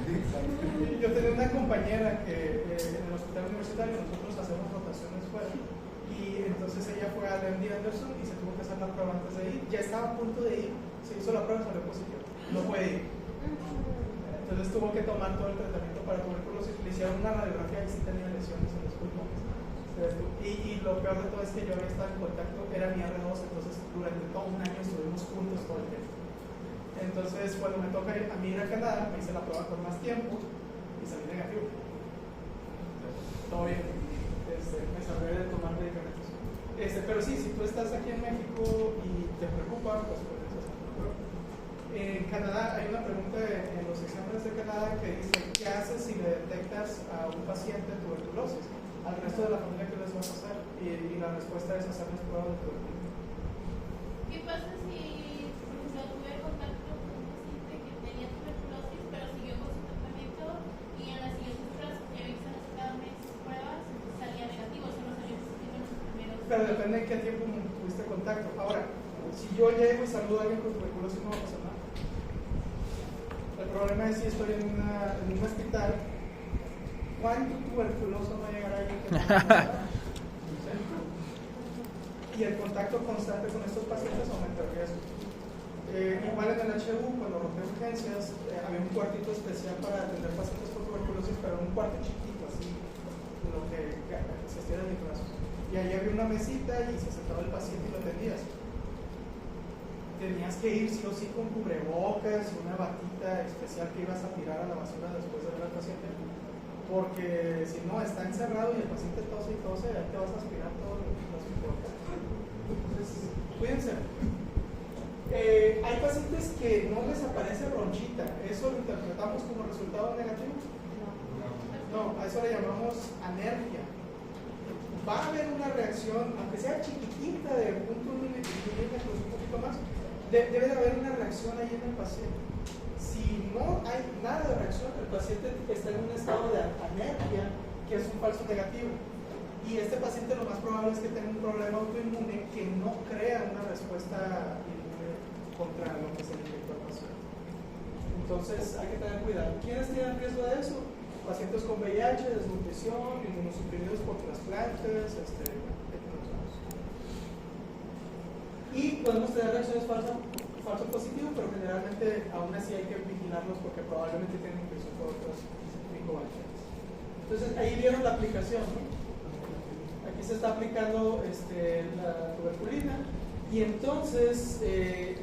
Yo tenía una compañera que en el hospital universitario nosotros hacemos rotaciones fuera y entonces ella fue al MD Anderson y se tuvo que hacer la prueba antes de ir. Ya estaba a punto de ir, se hizo la prueba y salió positivo. No puede ir. Entonces tuvo que tomar todo el tratamiento para tuberculosis. Le hicieron una radiografía y sí tenía lesiones en los pulmones. Y lo peor de todo es que yo había estado en contacto, era mi R2, entonces durante todo un año estuvimos juntos todo el tiempo. Entonces, cuando me toca ir a mí ir a Canadá, me hice la prueba con más tiempo y salí negativo. Todo bien. Me salvé de tomar medicamentos. Pero sí, si tú estás aquí en México y te preocupa, pues puedes hacer la prueba. En Canadá hay una pregunta en los exámenes de Canadá que dice: ¿qué haces si le detectas a un paciente tuberculosis? Al resto de la familia, ¿qué les vas a hacer? Y la respuesta es hacerles pruebas de tuberculosis. ¿Qué pasa si, por ejemplo, tuve contacto con un paciente que tenía tuberculosis, pero siguió con su tratamiento y en las siguientes pruebas que revisan cada mes pruebas salía negativo, solo salió positivo en los primeros? Pero depende de qué tiempo tuviste contacto. Ahora, si yo llego y saludo a alguien con tuberculosis, no va a pasar nada. El problema es si estoy en un hospital, ¿cuánto tuberculoso va a llegar ahí? Y el contacto constante con estos pacientes aumenta el riesgo. Igual en el HU, cuando rompí urgencias, había un cuartito especial para atender pacientes con tuberculosis, pero un cuarto chiquito, así, lo que se estira en mi brazo. Y ahí había una mesita y se sentaba el paciente y lo atendías. Tenías que ir sí o sí con cubrebocas y una batita especial que ibas a tirar a la basura después de ver al paciente, porque si no, está encerrado y el paciente tose y tose, ahí te vas a aspirar todo lo que importa. Entonces, cuídense. Hay pacientes que no les aparece ronchita, ¿eso lo interpretamos como resultado negativo? No, a eso le llamamos anergia. Va a haber una reacción, aunque sea chiquitita, de 0.1 milímetros, un poquito más, debe de haber una reacción ahí en el paciente. Si no hay nada de reacción, el paciente está en un estado de anergia, que es un falso negativo. Y este paciente lo más probable es que tenga un problema autoinmune que no crea una respuesta inmune contra lo que se le inyectó al paciente. Entonces hay que tener cuidado. ¿Quiénes tienen riesgo de eso? Pacientes con VIH, desnutrición, inmunosuprimidos por trasplantes, y podemos tener reacciones falso positivo, pero generalmente aún así hay que vigilarlos porque probablemente tienen infección por otros micobacterias. Entonces ahí vieron la aplicación, ¿no? Aquí se está aplicando la tuberculina y entonces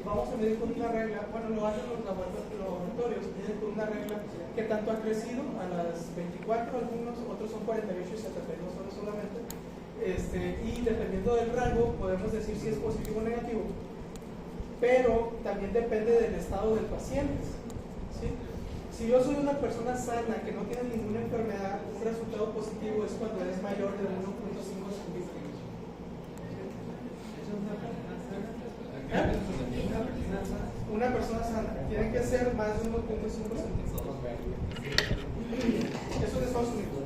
vamos a medir con una regla, bueno, lo hacen los laboratorios, miden con una regla que tanto ha crecido a las 24, algunos, otros son 48 y 72 horas solamente, y dependiendo del rango podemos decir si es positivo o negativo, pero también depende del estado del paciente, ¿sí? Si yo soy una persona sana que no tiene ninguna enfermedad, un resultado positivo es cuando es mayor de 1.5 centímetros. Una persona sana tiene que ser más de 1.5 centímetros. Eso en Estados Unidos.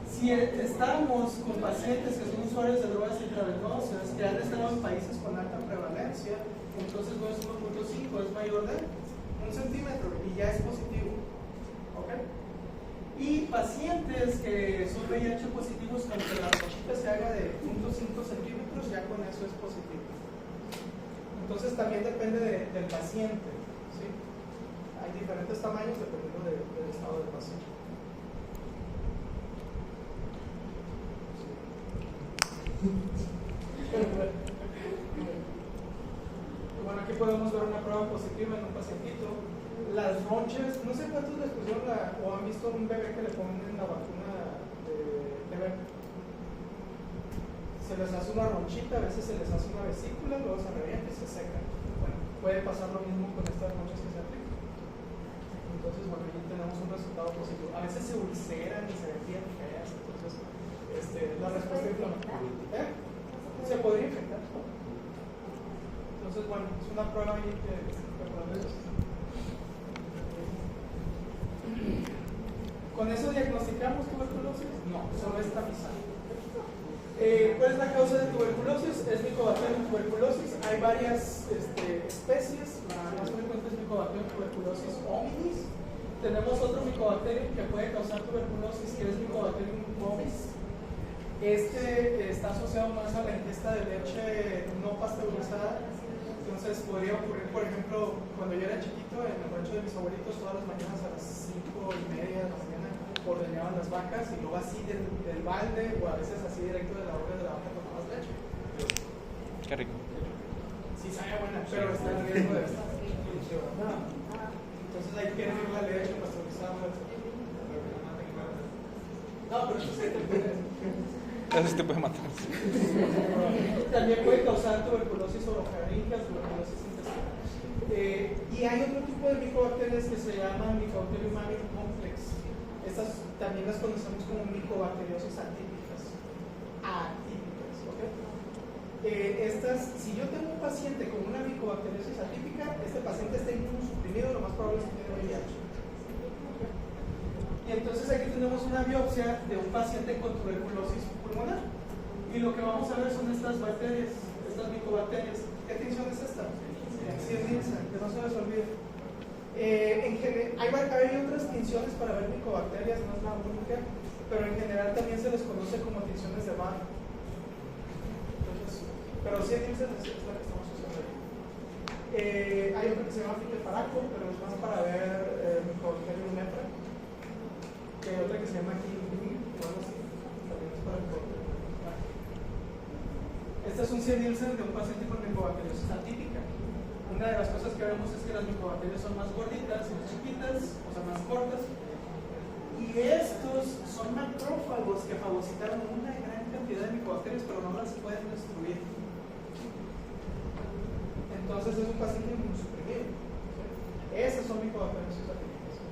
Si estamos con pacientes que son usuarios de drogas intravenosas que han estado en países con alta prevalencia, entonces 1.5 es mayor de 1 centímetro y ya es positivo. ¿Okay? Y pacientes que son VIH positivos, aunque la brochita se haga de 0.5 centímetros, ya con eso es positivo. Entonces también depende del paciente, ¿sí? Hay diferentes tamaños dependiendo del estado del paciente. Bueno, aquí podemos ver una prueba positiva en un pacientito. Las ronchas, no sé cuántos les pusieron o han visto un bebé que le ponen la vacuna de bebé. Se les hace una ronchita, a veces se les hace una vesícula, luego se revienta y se seca. Bueno, puede pasar lo mismo con estas ronchas que se aplican. Entonces, bueno, aquí tenemos un resultado positivo. A veces se ulceran y se ven bien feas, entonces la respuesta inflamatoria. Se podría infectar. Entonces, bueno, es una prueba ahí que ¿con eso diagnosticamos tuberculosis? No, solo es tamizar. ¿Cuál es la causa de tuberculosis? Es Mycobacterium tuberculosis. Hay varias especies. La más frecuente es Mycobacterium tuberculosis hominis. Tenemos otro Mycobacterium que puede causar tuberculosis, que es Mycobacterium bovis. Está asociado más a la ingesta de leche no pasteurizada. Entonces podría ocurrir, por ejemplo, cuando yo era chiquito, en el rancho de mis abuelitos, todas las mañanas a las 5:30 de la mañana ordeñaban las vacas y luego así del balde o a veces así directo de la orilla de la vaca tomabas leche. Qué rico. Sí, sabe buena, pero está en riesgo de estar. Entonces hay que hervir la leche pasteurizada. No, pero eso sí te puede. Eso te puede matar. También puede causar tuberculosis orofaringea, tuberculosis intestinal. Y hay otro tipo de micobacterias que se llaman Mycobacterium avium complex. Estas también las conocemos como micobacteriosis atípicas. ¿Okay? Si yo tengo un paciente con una micobacteriosis atípica, este paciente está inmunosuprimido, lo más probable es que tiene VIH. Y entonces aquí tenemos una biopsia de un paciente con tuberculosis pulmonar. Y lo que vamos a ver son estas bacterias, estas micobacterias. ¿Qué tinción es esta? Sí, es Nielsen, que no se les olvide. Hay otras tinciones para ver micobacterias, no es la única, pero en general también se les conoce como tinciones de Van. Pero sí, Nielsen es la que estamos usando ahí. Hay otra que se llama Fitefaraco, pero es más para ver Mycobacterium lepra. Que hay otra que se llama Kill, o algo así, también es para el corte. Este es un Nielsen de un paciente con micobacteriosis atípica. Una de las cosas que vemos es que las micobacterias son más gorditas, más chiquitas, o sea, más cortas. Y estos son macrófagos que fagocitaron una gran cantidad de micobacterias, pero no las pueden destruir. Entonces es un paciente inmunosuprimido. Esas son micobacteriosis atípicas.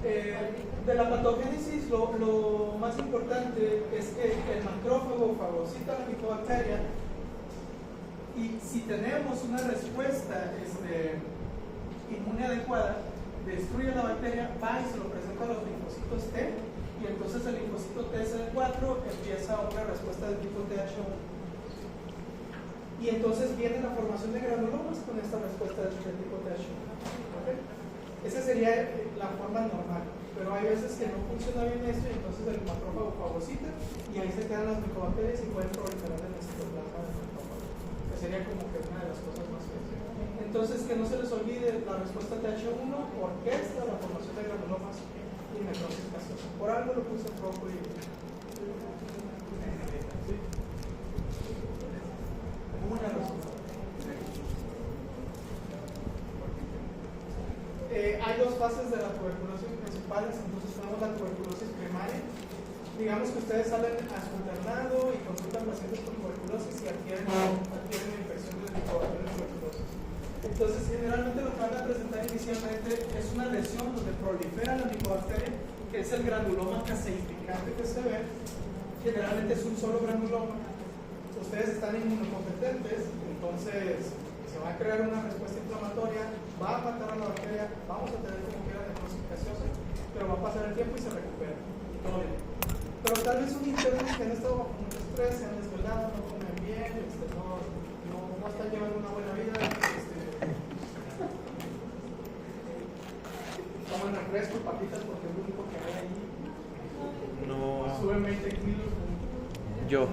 De la patogénesis, lo más importante es que el macrófago fagocita la micobacteria y si tenemos una respuesta inmune adecuada, destruye la bacteria, va y se lo presenta a los linfocitos T y entonces el linfocito TCD4 empieza una respuesta de tipo TH1 y entonces viene la formación de granulomas con esta respuesta de tipo TH1. ¿Okay? Esa sería la forma normal, pero hay veces que no funciona bien esto y entonces el macrófago fagocita y ahí se quedan las micobacterias y pueden proliferar en el citoplasma del macrófago, que sería como que una de las cosas más feas. Entonces que no se les olvide la respuesta TH1 orquesta la formación de granulomas y necrosis gaseosa. Por algo lo puse en rojo y ¿sí? Una razón. Hay dos fases de la tuberculosis principales, entonces tenemos la tuberculosis primaria, digamos que ustedes salen a su internado y consultan pacientes con tuberculosis y adquieren la infección del Mycobacterium tuberculosis. Entonces, generalmente lo que van a presentar inicialmente es una lesión donde prolifera la micobacteria, que es el granuloma caseificante que se ve. Generalmente es un solo granuloma. Ustedes están inmunocompetentes, entonces se va a crear una respuesta inflamatoria, va a matar a la bacteria, vamos a tener como quiera necrosis gaseosa, pero va a pasar el tiempo y se recupera. Todo bien. Pero tal vez son internos que han estado bajo mucho estrés, se han desvelado, no comen bien, no están llevando una buena vida, toman refresco, papitas, porque es lo único que hay ahí. No. Suben 20 kilos. Yo.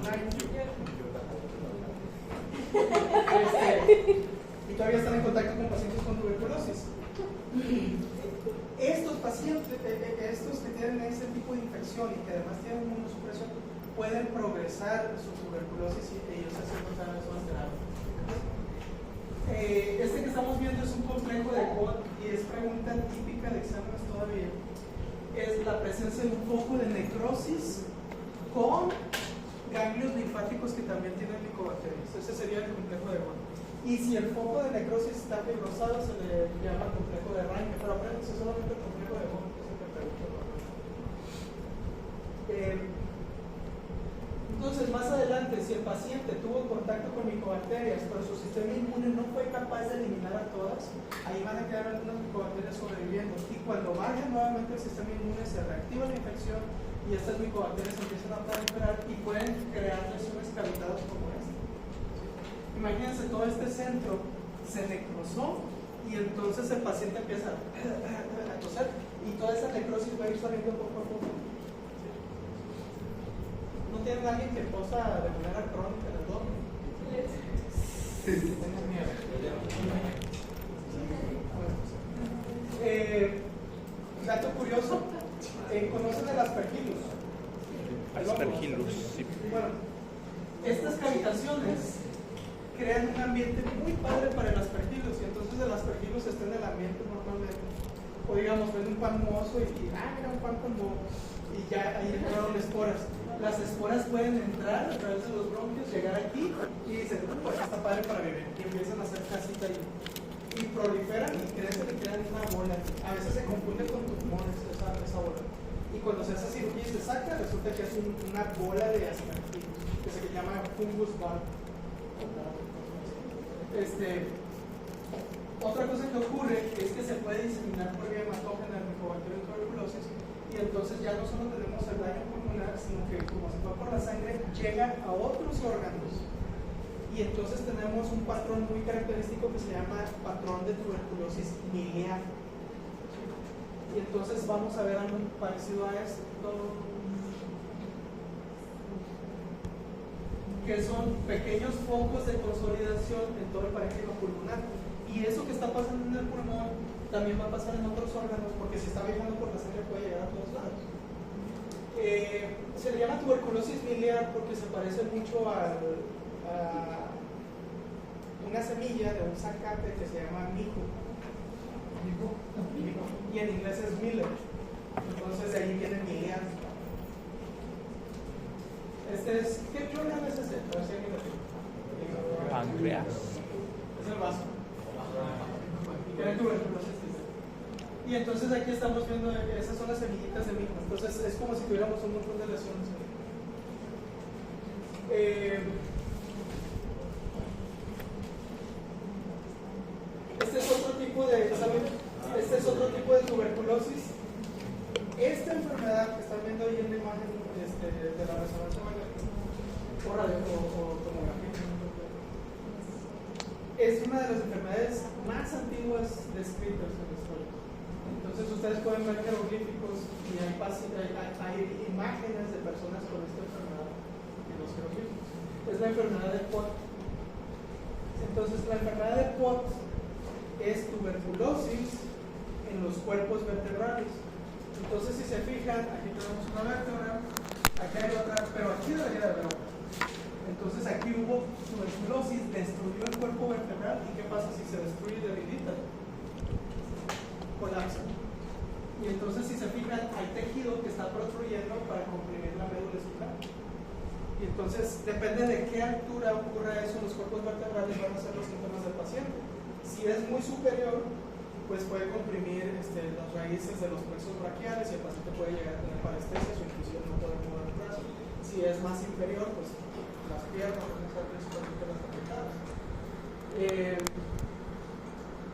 Y todavía están en contacto con pacientes con tuberculosis. Estos pacientes, estos que tienen ese tipo de infección y que además tienen inmunosupresión, pueden progresar su tuberculosis y ellos haciendo cada vez más grave. Este que estamos viendo es un complejo de Koch y es pregunta típica de exámenes todavía. Es la presencia de un foco de necrosis con ganglios linfáticos que también tienen micobacterias. Ese sería el complejo de Koch. Y si el foco de necrosis está fibrosado, se le llama complejo de Ranke, pero apréndanse solamente el complejo de Koch, que es el que pregunto. Entonces, más adelante, si el paciente tuvo contacto con micobacterias, pero su sistema inmune no fue capaz de eliminar a todas, ahí van a quedar algunas micobacterias sobreviviendo. Y cuando baje nuevamente el sistema inmune, se reactiva la infección y estas micobacterias empiezan a proliferar y pueden crear lesiones cavitadas como esta. Imagínense, todo este centro se necrosó y entonces el paciente empieza a toser y toda esa necrosis va a ir saliendo poco a poco. ¿No tienen alguien que posa de manera crónica en el dolor? Dato curioso, ¿conocen el aspergillus? Aspergillus, sí. Bueno, estas cavitaciones crean un ambiente muy padre para el aspergillus y entonces el aspergillus está en el ambiente normalmente. O digamos, ven un pan mohoso y mira un pan con moho y ya ahí entraron esporas. Las esporas pueden entrar a través de los bronquios, llegar aquí y dicen, pues está padre para vivir. Y empiezan a hacer casita ahí. Y proliferan y crecen y crean una bola. A veces se confunde con tumores esa bola. Y cuando se hace cirugía y se saca, resulta que es una bola de aspergillus, que se llama fungus bug. Otra cosa que ocurre es que se puede diseminar por vía hematógena el Mycobacterium tuberculosis y entonces ya no solo tenemos el daño pulmonar, sino que como se fue por la sangre, llega a otros órganos. Y entonces tenemos un patrón muy característico que se llama patrón de tuberculosis miliar. Y entonces vamos a ver algo parecido a esto, que son pequeños focos de consolidación en todo el parénquima pulmonar. Y eso que está pasando en el pulmón también va a pasar en otros órganos, porque si está viajando por la sangre puede llegar a todos lados. Se le llama tuberculosis miliar porque se parece mucho a una semilla de un zacate que se llama mijo. Y en inglés es millet. Entonces de ahí viene miliar. ¿Qué órgano es ese? A ver si alguien lo tiene. Páncreas. Es el vaso. Y tiene tuberculosis. Y entonces aquí estamos viendo, esas son las semillitas de mijo. Entonces es como si tuviéramos un montón de lesiones. Este es otro tipo de tuberculosis. Esta enfermedad que están viendo ahí en la imagen de la resonancia magnética o tomografía es una de las enfermedades más antiguas descritas en la historia. Entonces ustedes pueden ver jeroglíficos y hay imágenes de personas con esta enfermedad en los jeroglíficos. Es la enfermedad de Pott. Entonces la enfermedad de Pott es tuberculosis en los cuerpos vertebrales. Entonces si se fijan, aquí tenemos una vértebra, aquí hay otra, pero aquí debería de haber otra. Entonces aquí hubo tuberculosis, destruyó el cuerpo vertebral. ¿Y qué pasa si se destruye y debilita? Colapsa. Y entonces, si se fijan, hay tejido que está protrudiendo para comprimir la médula espinal. Y entonces, depende de qué altura ocurra eso en los cuerpos vertebrales, van a ser los síntomas del paciente. Si es muy superior, pues puede comprimir las raíces de los plexos braquiales y el paciente puede llegar a tener parestesia o inclusive no poder mover el brazo. Si es más inferior, pues las piernas van a estar principalmente las afectadas.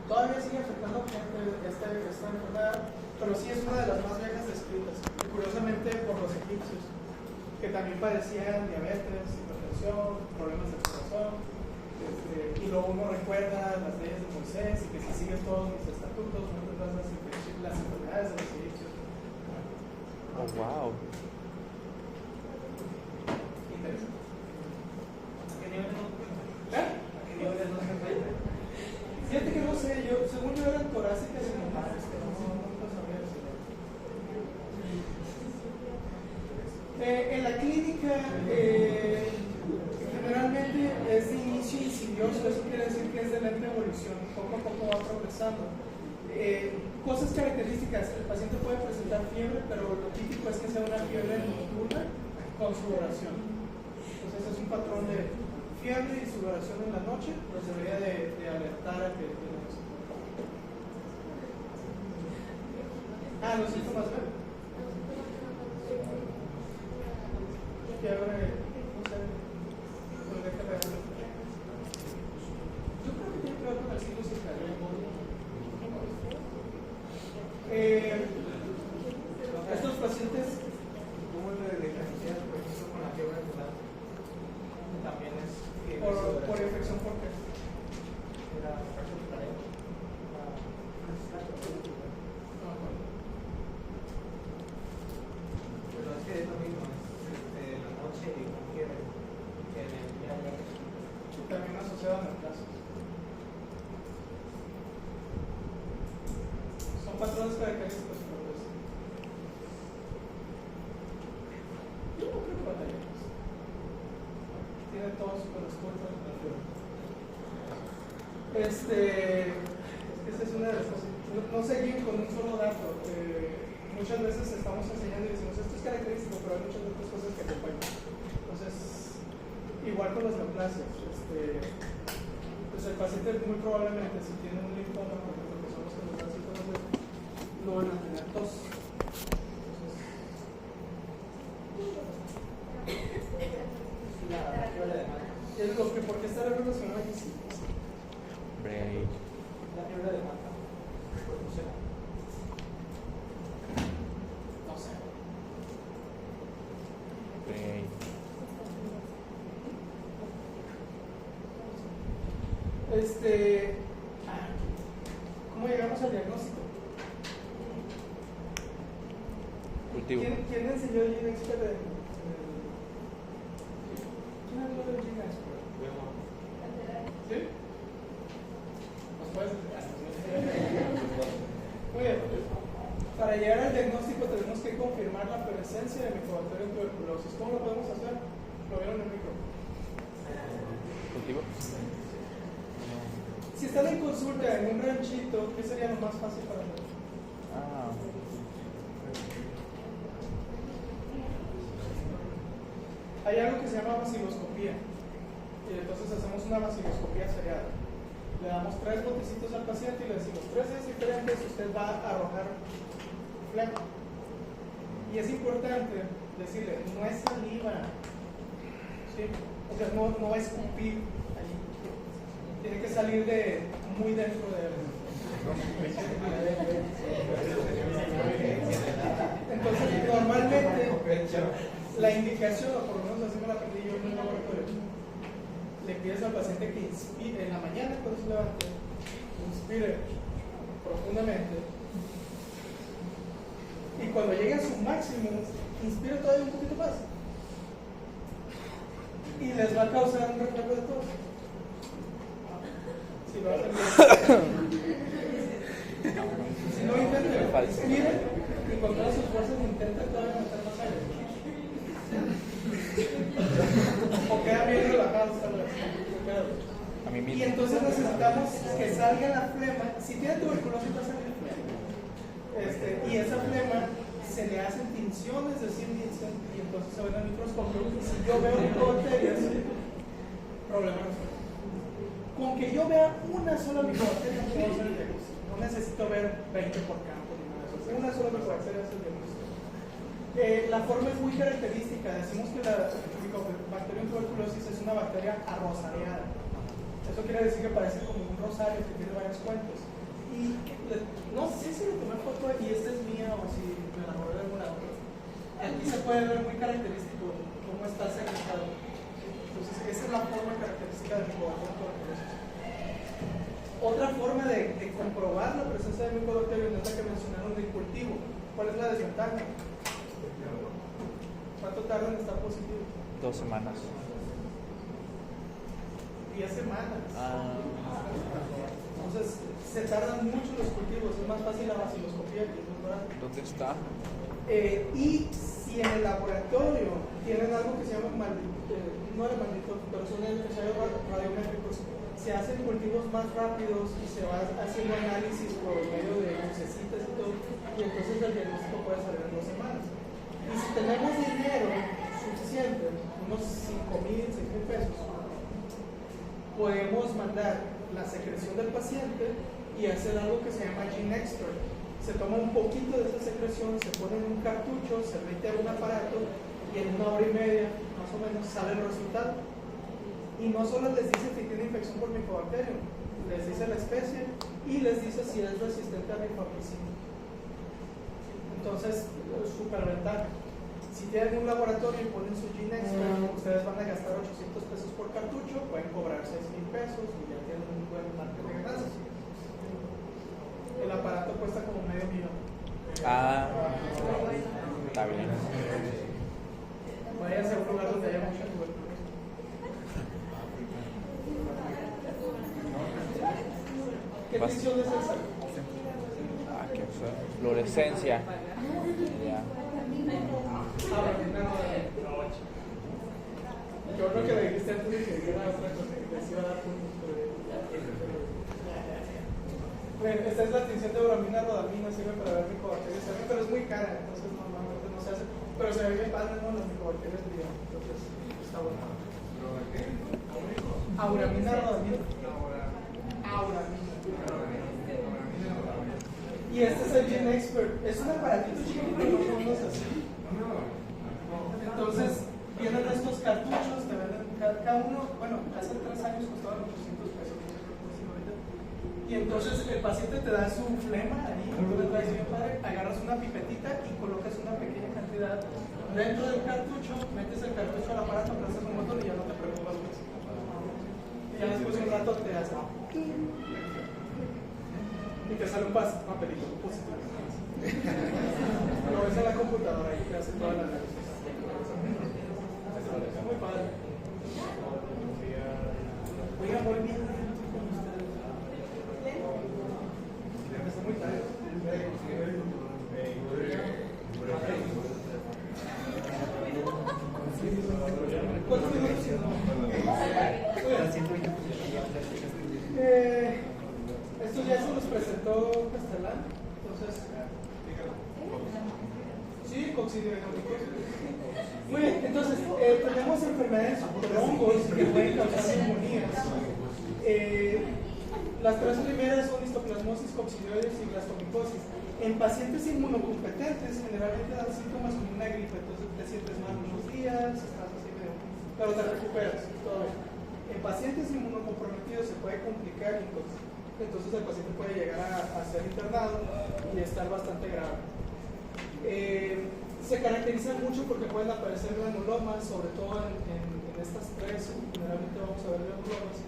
Todavía sigue afectando a gente esta enfermedad, pero sí es una de las más viejas descritas. Y curiosamente por los egipcios, que también padecían diabetes, hipertensión, problemas del corazón. Y luego uno recuerda las leyes de Moisés y que si sigues todos mis estatutos no tendrás las enfermedades de los egipcios. Oh, wow. Interesante. ¿A qué nivel no? ¿Eh? ¿A qué nivel no se encuentra? Fíjate que no sé, según yo eran torácicas y lumbares, pero no sabía decirlo. En la clínica, generalmente es de inicio insidioso, eso quiere decir que es de lenta evolución, poco a poco va progresando. Cosas características, el paciente puede presentar fiebre, pero lo típico es que sea una fiebre nocturna con sudoración. Entonces es un patrón de fiebre y sudoración en la noche, pues debería de alertar a que tiene eso. Los síntomas, ¿ven? Fiebre, no sé, pero déjame ver. Yo creo que tiene que ver con el signo circadiano. Estos pacientes, ¿Cómo le diferencias, por ejemplo, con la fiebre ambulante? También es por infección por qué? era fracción de pared. Pero es que es lo mismo, es la noche y con fiebre. Que en el día ya También asociado a neoplasias. Son patrones característicos, pero pues, yo no creo que batallemos. Tiene todos sus respuestas. Es que esa es una de las cosas. No seguir con un solo dato. Muchas veces estamos enseñando y decimos esto es característico, pero hay muchas otras cosas que acompañan. Entonces, igual con las neoplasias. Pues el paciente muy probablemente, si tiene un linfoma, por ejemplo, que son los que nos dan síntomas, no van a tener tos. la fiebre de mata. Es lo que, ¿por qué está relacionado aquí? Sí. Hombre, La fiebre de mata. ¿Por qué será? No sé. hombre. ¿Cómo llegamos al diagnóstico? Cultivo. ¿Quién enseñó el Gene Expert? ¿Quién habló del Gene Expert? ¿Sí? ¿Nos puedes explicar? Muy bien. Para llegar al diagnóstico tenemos que confirmar la presencia de Mycobacterium tuberculosis. ¿Cómo lo podemos hacer? Lo vieron en el micro. Cultivo. Si están en consulta en un ranchito, ¿qué sería lo más fácil para hacer? Ah, Hay algo que se llama vaciloscopía. Y entonces hacemos una vaciloscopía seriada. Le damos 3 botecitos al paciente y le decimos 3 días diferentes usted va a arrojar flema. Y es importante decirle, no es saliva, ¿sí? O sea, no es escupir allí. Tiene que salir de muy dentro de él. Entonces, normalmente la indicación, o por lo menos así me la aprendí yo en el laboratorio, le pides al paciente que inspire en la mañana cuando se levante, inspire profundamente y cuando llegue a su máximo, inspire todavía un poquito más y les va a causar un reflejo de tos. Si lo hacen bien. Si no, intenten, inspiren y con todas sus fuerzas intenten todavía meter más aire. O queda bien relajados tal vez. a mí Y mismo. entonces necesitamos que salga la flema. Si tiene tuberculosis va a salir flema. Y esa flema se le hacen tinciones de Sim Vincent y entonces se ven al microscopio. Y si yo veo micobacterias, problema resuelto. Con que yo vea una sola micobacteria, puedo hacer el diagnóstico. No necesito ver 20 por campo ni nada de eso. Una sola micobacteria es el diagnóstico. La forma es muy característica. Decimos que la Mycobacterium tuberculosis es una bacteria arrosariada. Eso quiere decir que parece como un rosario que tiene varios cuentos. Y no sé si le tomé foto y esta es mía o si me enamoré de alguna otra. Aquí se puede ver muy característico cómo está segmentado. Entonces, esa es la forma característica del Mycobacterium tuberculosis. Otra forma de comprobar la presencia de Mycobacterium es la que mencionaron del cultivo. ¿Cuál es la desventaja? ¿Cuánto tarda en estar positivo? 2 semanas. 10 semanas. Entonces, se tardan mucho los cultivos, es más fácil la vaciloscopía que es más barato. ¿Dónde está? Y si en el laboratorio tienen algo que se llama no era maldito, pero son ensayos radiométricos, se hacen cultivos más rápidos y se va haciendo análisis por medio de lucecitas y todo, y entonces el diagnóstico puede salir en 2 semanas. Y si tenemos dinero suficiente, unos 5,000, 6,000 pesos, podemos mandar la secreción del paciente y hacer algo que se llama gene expert. Se toma un poquito de esa secreción, se pone en un cartucho, se mete a un aparato y en 1 hora y media, más o menos, sale el resultado. Y no solo les dice si tiene infección por Mycobacterium, les dice la especie y les dice si es resistente a rifampicina. Entonces, súper ventaja. Si tienen un laboratorio y ponen su gene expert, ustedes van a gastar 800 pesos por cartucho, pueden cobrar 6,000 pesos y ya tienen un buen margen de ganancias. El aparato cuesta como $500,000. Está bien. Váyanse a un lugar donde haya mucha tuberculosis. ¿Qué tinción es esa? ¿Qué fue? Fluorescencia. Ya. Yo creo que le dijiste antes de que era otra cosa que les iba a dar puntos, pero bueno, esta es la tinción de uramina rodamina, sirve para ver micobacterias también, pero es muy cara, entonces normalmente no se hace, pero se ve bien padre, ¿no? Las micobacterias brillan, entonces está bueno. Auramina rodamina. Auramina. Y este es el Gene Expert, es un aparatito chiquito, no unos así. Entonces, vienen estos cartuchos, te venden cada uno, bueno, hace 3 años costaban 800 pesos, y entonces el paciente te da su flema ahí, tú le traes bien padre, agarras una pipetita y colocas una pequeña cantidad dentro del cartucho, metes el cartucho al aparato, aplastas un botón y ya no te preocupas más. Y ya después de un rato te hace y te sale un papelito positivo. Lo ves en la computadora y te hace toda la análisis. Está muy padre. Oiga, muy bien. Está muy tarde. ¿Cuántos minutos? Estos ya se los presentó Castellán. Entonces, sí, coccidioides. Muy bien, entonces tenemos enfermedades por hongos que pueden causar neumonías. Las 3 primeras son histoplasmosis, coccidioides y blastomicosis. En pacientes inmunocompetentes generalmente dan síntomas como una gripe, entonces te sientes mal unos días, estás así medio, pero te recuperas, todo bien. En pacientes inmunocomprometidos se puede complicar y entonces el paciente puede llegar a ser internado y estar bastante grave. Se caracterizan mucho porque pueden aparecer granulomas, sobre todo en estas 3, generalmente vamos a ver granulomas.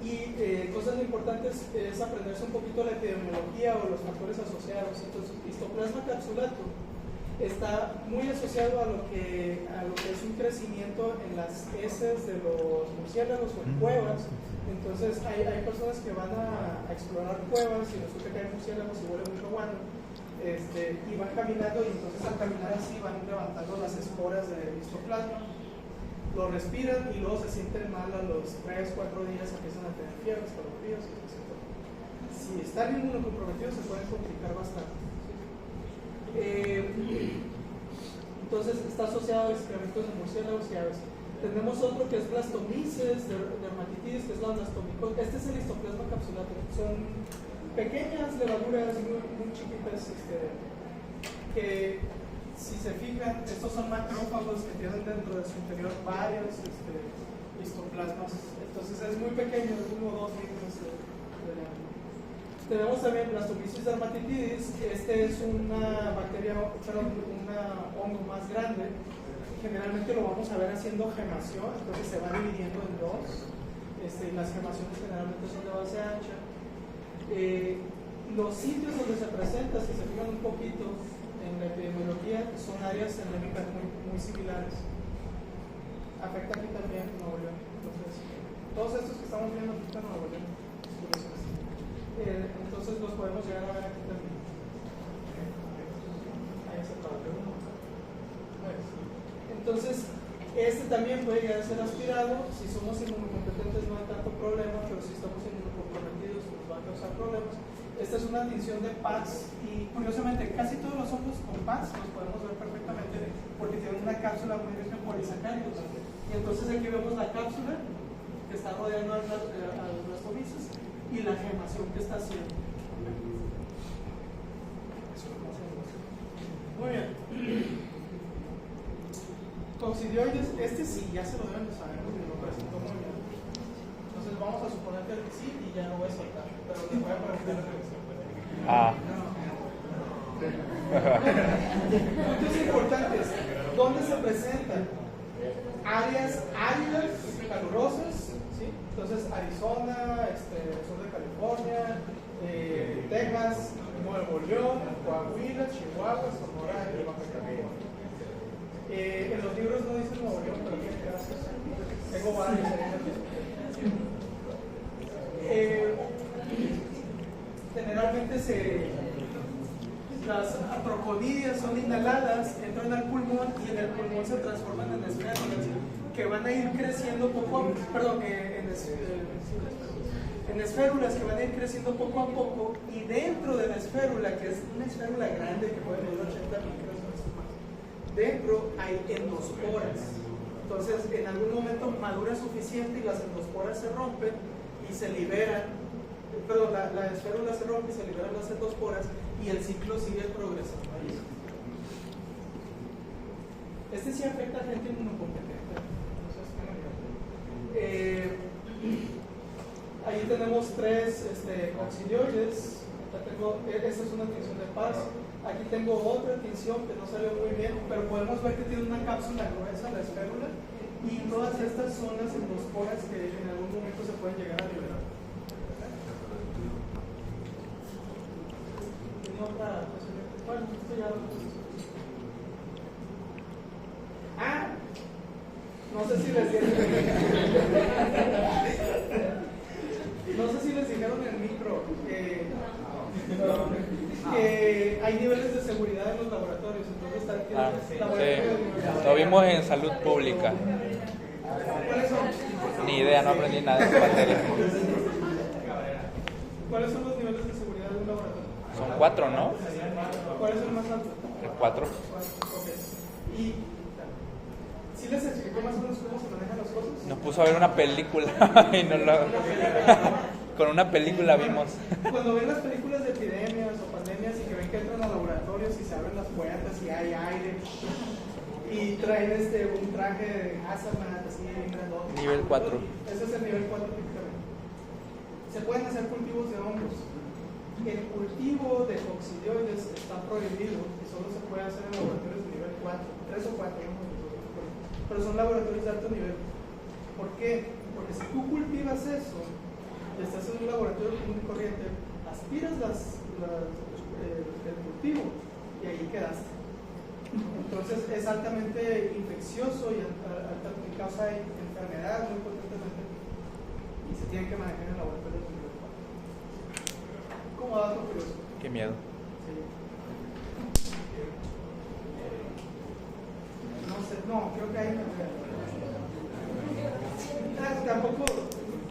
Y cosas importantes es aprenderse un poquito la epidemiología o los factores asociados. Entonces, histoplasma capsulato está muy asociado a lo que es un crecimiento en las heces de los murciélagos o en cuevas. Entonces hay personas que van a explorar cuevas y resulta que hay murciélagos y huele mucho guano, y van caminando y entonces al caminar así van levantando las esporas del histoplasma, lo respiran y luego se sienten mal a los 3-4 días, empiezan a tener fiebres, calofríos, etc. si están inmunocomprometidos se pueden complicar bastante. Entonces está asociado a excrementos de murciélagos y aves. Tenemos otro que es blastomices, dermatitis, que es la blastomicosis. Este es el histoplasma capsulato. Son pequeñas levaduras muy chiquitas que, si se fijan, estos son macrófagos que tienen dentro de su interior varios histoplasmas. Entonces es muy pequeño, es 1 o 2 micros de diámetro. Tenemos también blastomices dermatitis. Este es una bacteria, una hongo más grande. Generalmente lo vamos a ver haciendo gemación, entonces se va dividiendo en dos. Las gemaciones generalmente son de base ancha. Los sitios donde se presenta, si se fijan un poquito en la epidemiología, son áreas endémicas muy similares. Afecta aquí también Nuevo León. Entonces, todos estos que estamos viendo aquí en Nuevo León, entonces los podemos llegar a ver aquí también. Ahí se acaba. Entonces, este también puede llegar a ser aspirado. Si somos inmunocompetentes no hay tanto problema, pero si estamos inmunocomprometidos nos va a causar problemas. Esta es una tinción de PAX y curiosamente casi todos los hongos con PAX los podemos ver perfectamente porque tienen una cápsula muy rica en polisacáridos. Y entonces aquí vemos la cápsula que está rodeando a los blastomices y la gemación que está haciendo. Muy bien. Coccidioides, este sí, ya se lo deben de saber porque lo presentó muy bien. Entonces vamos a suponer que sí y ya lo voy a soltar, pero les voy a preguntar. Puntos importantes. ¿Dónde se presentan? Áreas áridas y calurosas, ¿sí? Entonces Arizona, sur de California, Texas, Nuevo León, Coahuila, Chihuahua, Sonora y Baja California. En los libros no dice Nuevo León, pero bien, gracias. Tengo varios. Generalmente las artroconidias son inhaladas, entran al pulmón y en el pulmón se transforman en esférulas que van a ir creciendo poco a poco, en esférulas que van a ir creciendo poco a poco, y dentro de la esférula, que es una esférula grande que puede medir 80 micros, dentro hay endosporas. Entonces en algún momento madura suficiente y las endosporas se rompen y se liberan, la esférula se rompe y se liberan las endosporas y el ciclo sigue progresando. Este sí afecta a gente inmunocompetente. Ahí tenemos 3 coccidioides. Esta es una tinción de paz. Aquí tengo otra tinción que no salió muy bien, pero podemos ver que tiene una cápsula gruesa, la esférula, y todas estas son las endosporas que en algún momento se pueden llegar a liberar. ¿Tiene otra posibilidad? Bueno, esto ya lo puse. No sé si les dijeron en el micro que hay niveles de seguridad en los laboratorios, entonces está aquí Lo vimos en salud pública. ¿Cuáles son? Ni idea, no aprendí nada de esa materia. ¿Cuáles son los niveles de seguridad de un laboratorio? Son 4, ¿no? ¿Cuál es el más alto? El 4. Ok. ¿Y si les explicó más o menos cómo se manejan las cosas? Nos puso a ver una película y no lo... Con una película vimos. Cuando ven las películas de epidemias o pandemias y que ven que entran a laboratorios y se abren las puertas y hay aire y traen un traje de hazmat así grandote. Nivel 4. Ese es el nivel 4 típicamente. Se pueden hacer cultivos de hongos. El cultivo de coccidioides está prohibido y solo se puede hacer en laboratorios de nivel 4, 3 o 4, pero son laboratorios de alto nivel. ¿Por qué? Porque si tú cultivas eso, estás en un laboratorio común y corriente, aspiras el cultivo y ahí quedaste. Entonces es altamente infeccioso y causa enfermedad muy potentemente y se tiene que manejar en laboratorios de nivel 4. ¿Cómo dato curioso? Qué miedo. Sí. No sé, no, creo que hay tampoco.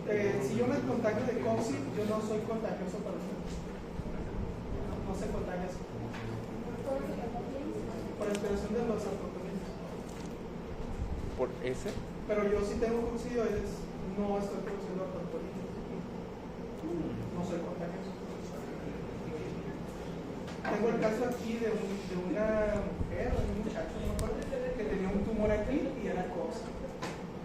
Si yo me contagio de COVID, yo no soy contagioso para ustedes. No se contagia así. Por expresión de los autocomismos. ¿Por ese? Pero yo sí tengo coccidioides, no estoy produciendo autocomismos. No soy contagioso. Tengo el caso aquí de una mujer, de un muchacho, no me acuerdo, que tenía un tumor aquí y era COVID.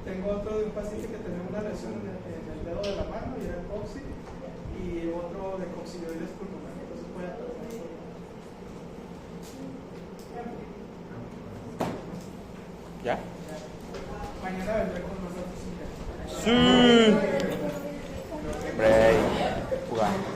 Tengo otro de un paciente que tenía una lesión en el dedo de la mano y era COVID. Y otro de coccidioides pulmonares. Entonces voy a tratar eso. ¿Ya? Mañana vendré con los datos. Sí. Break. Jugando.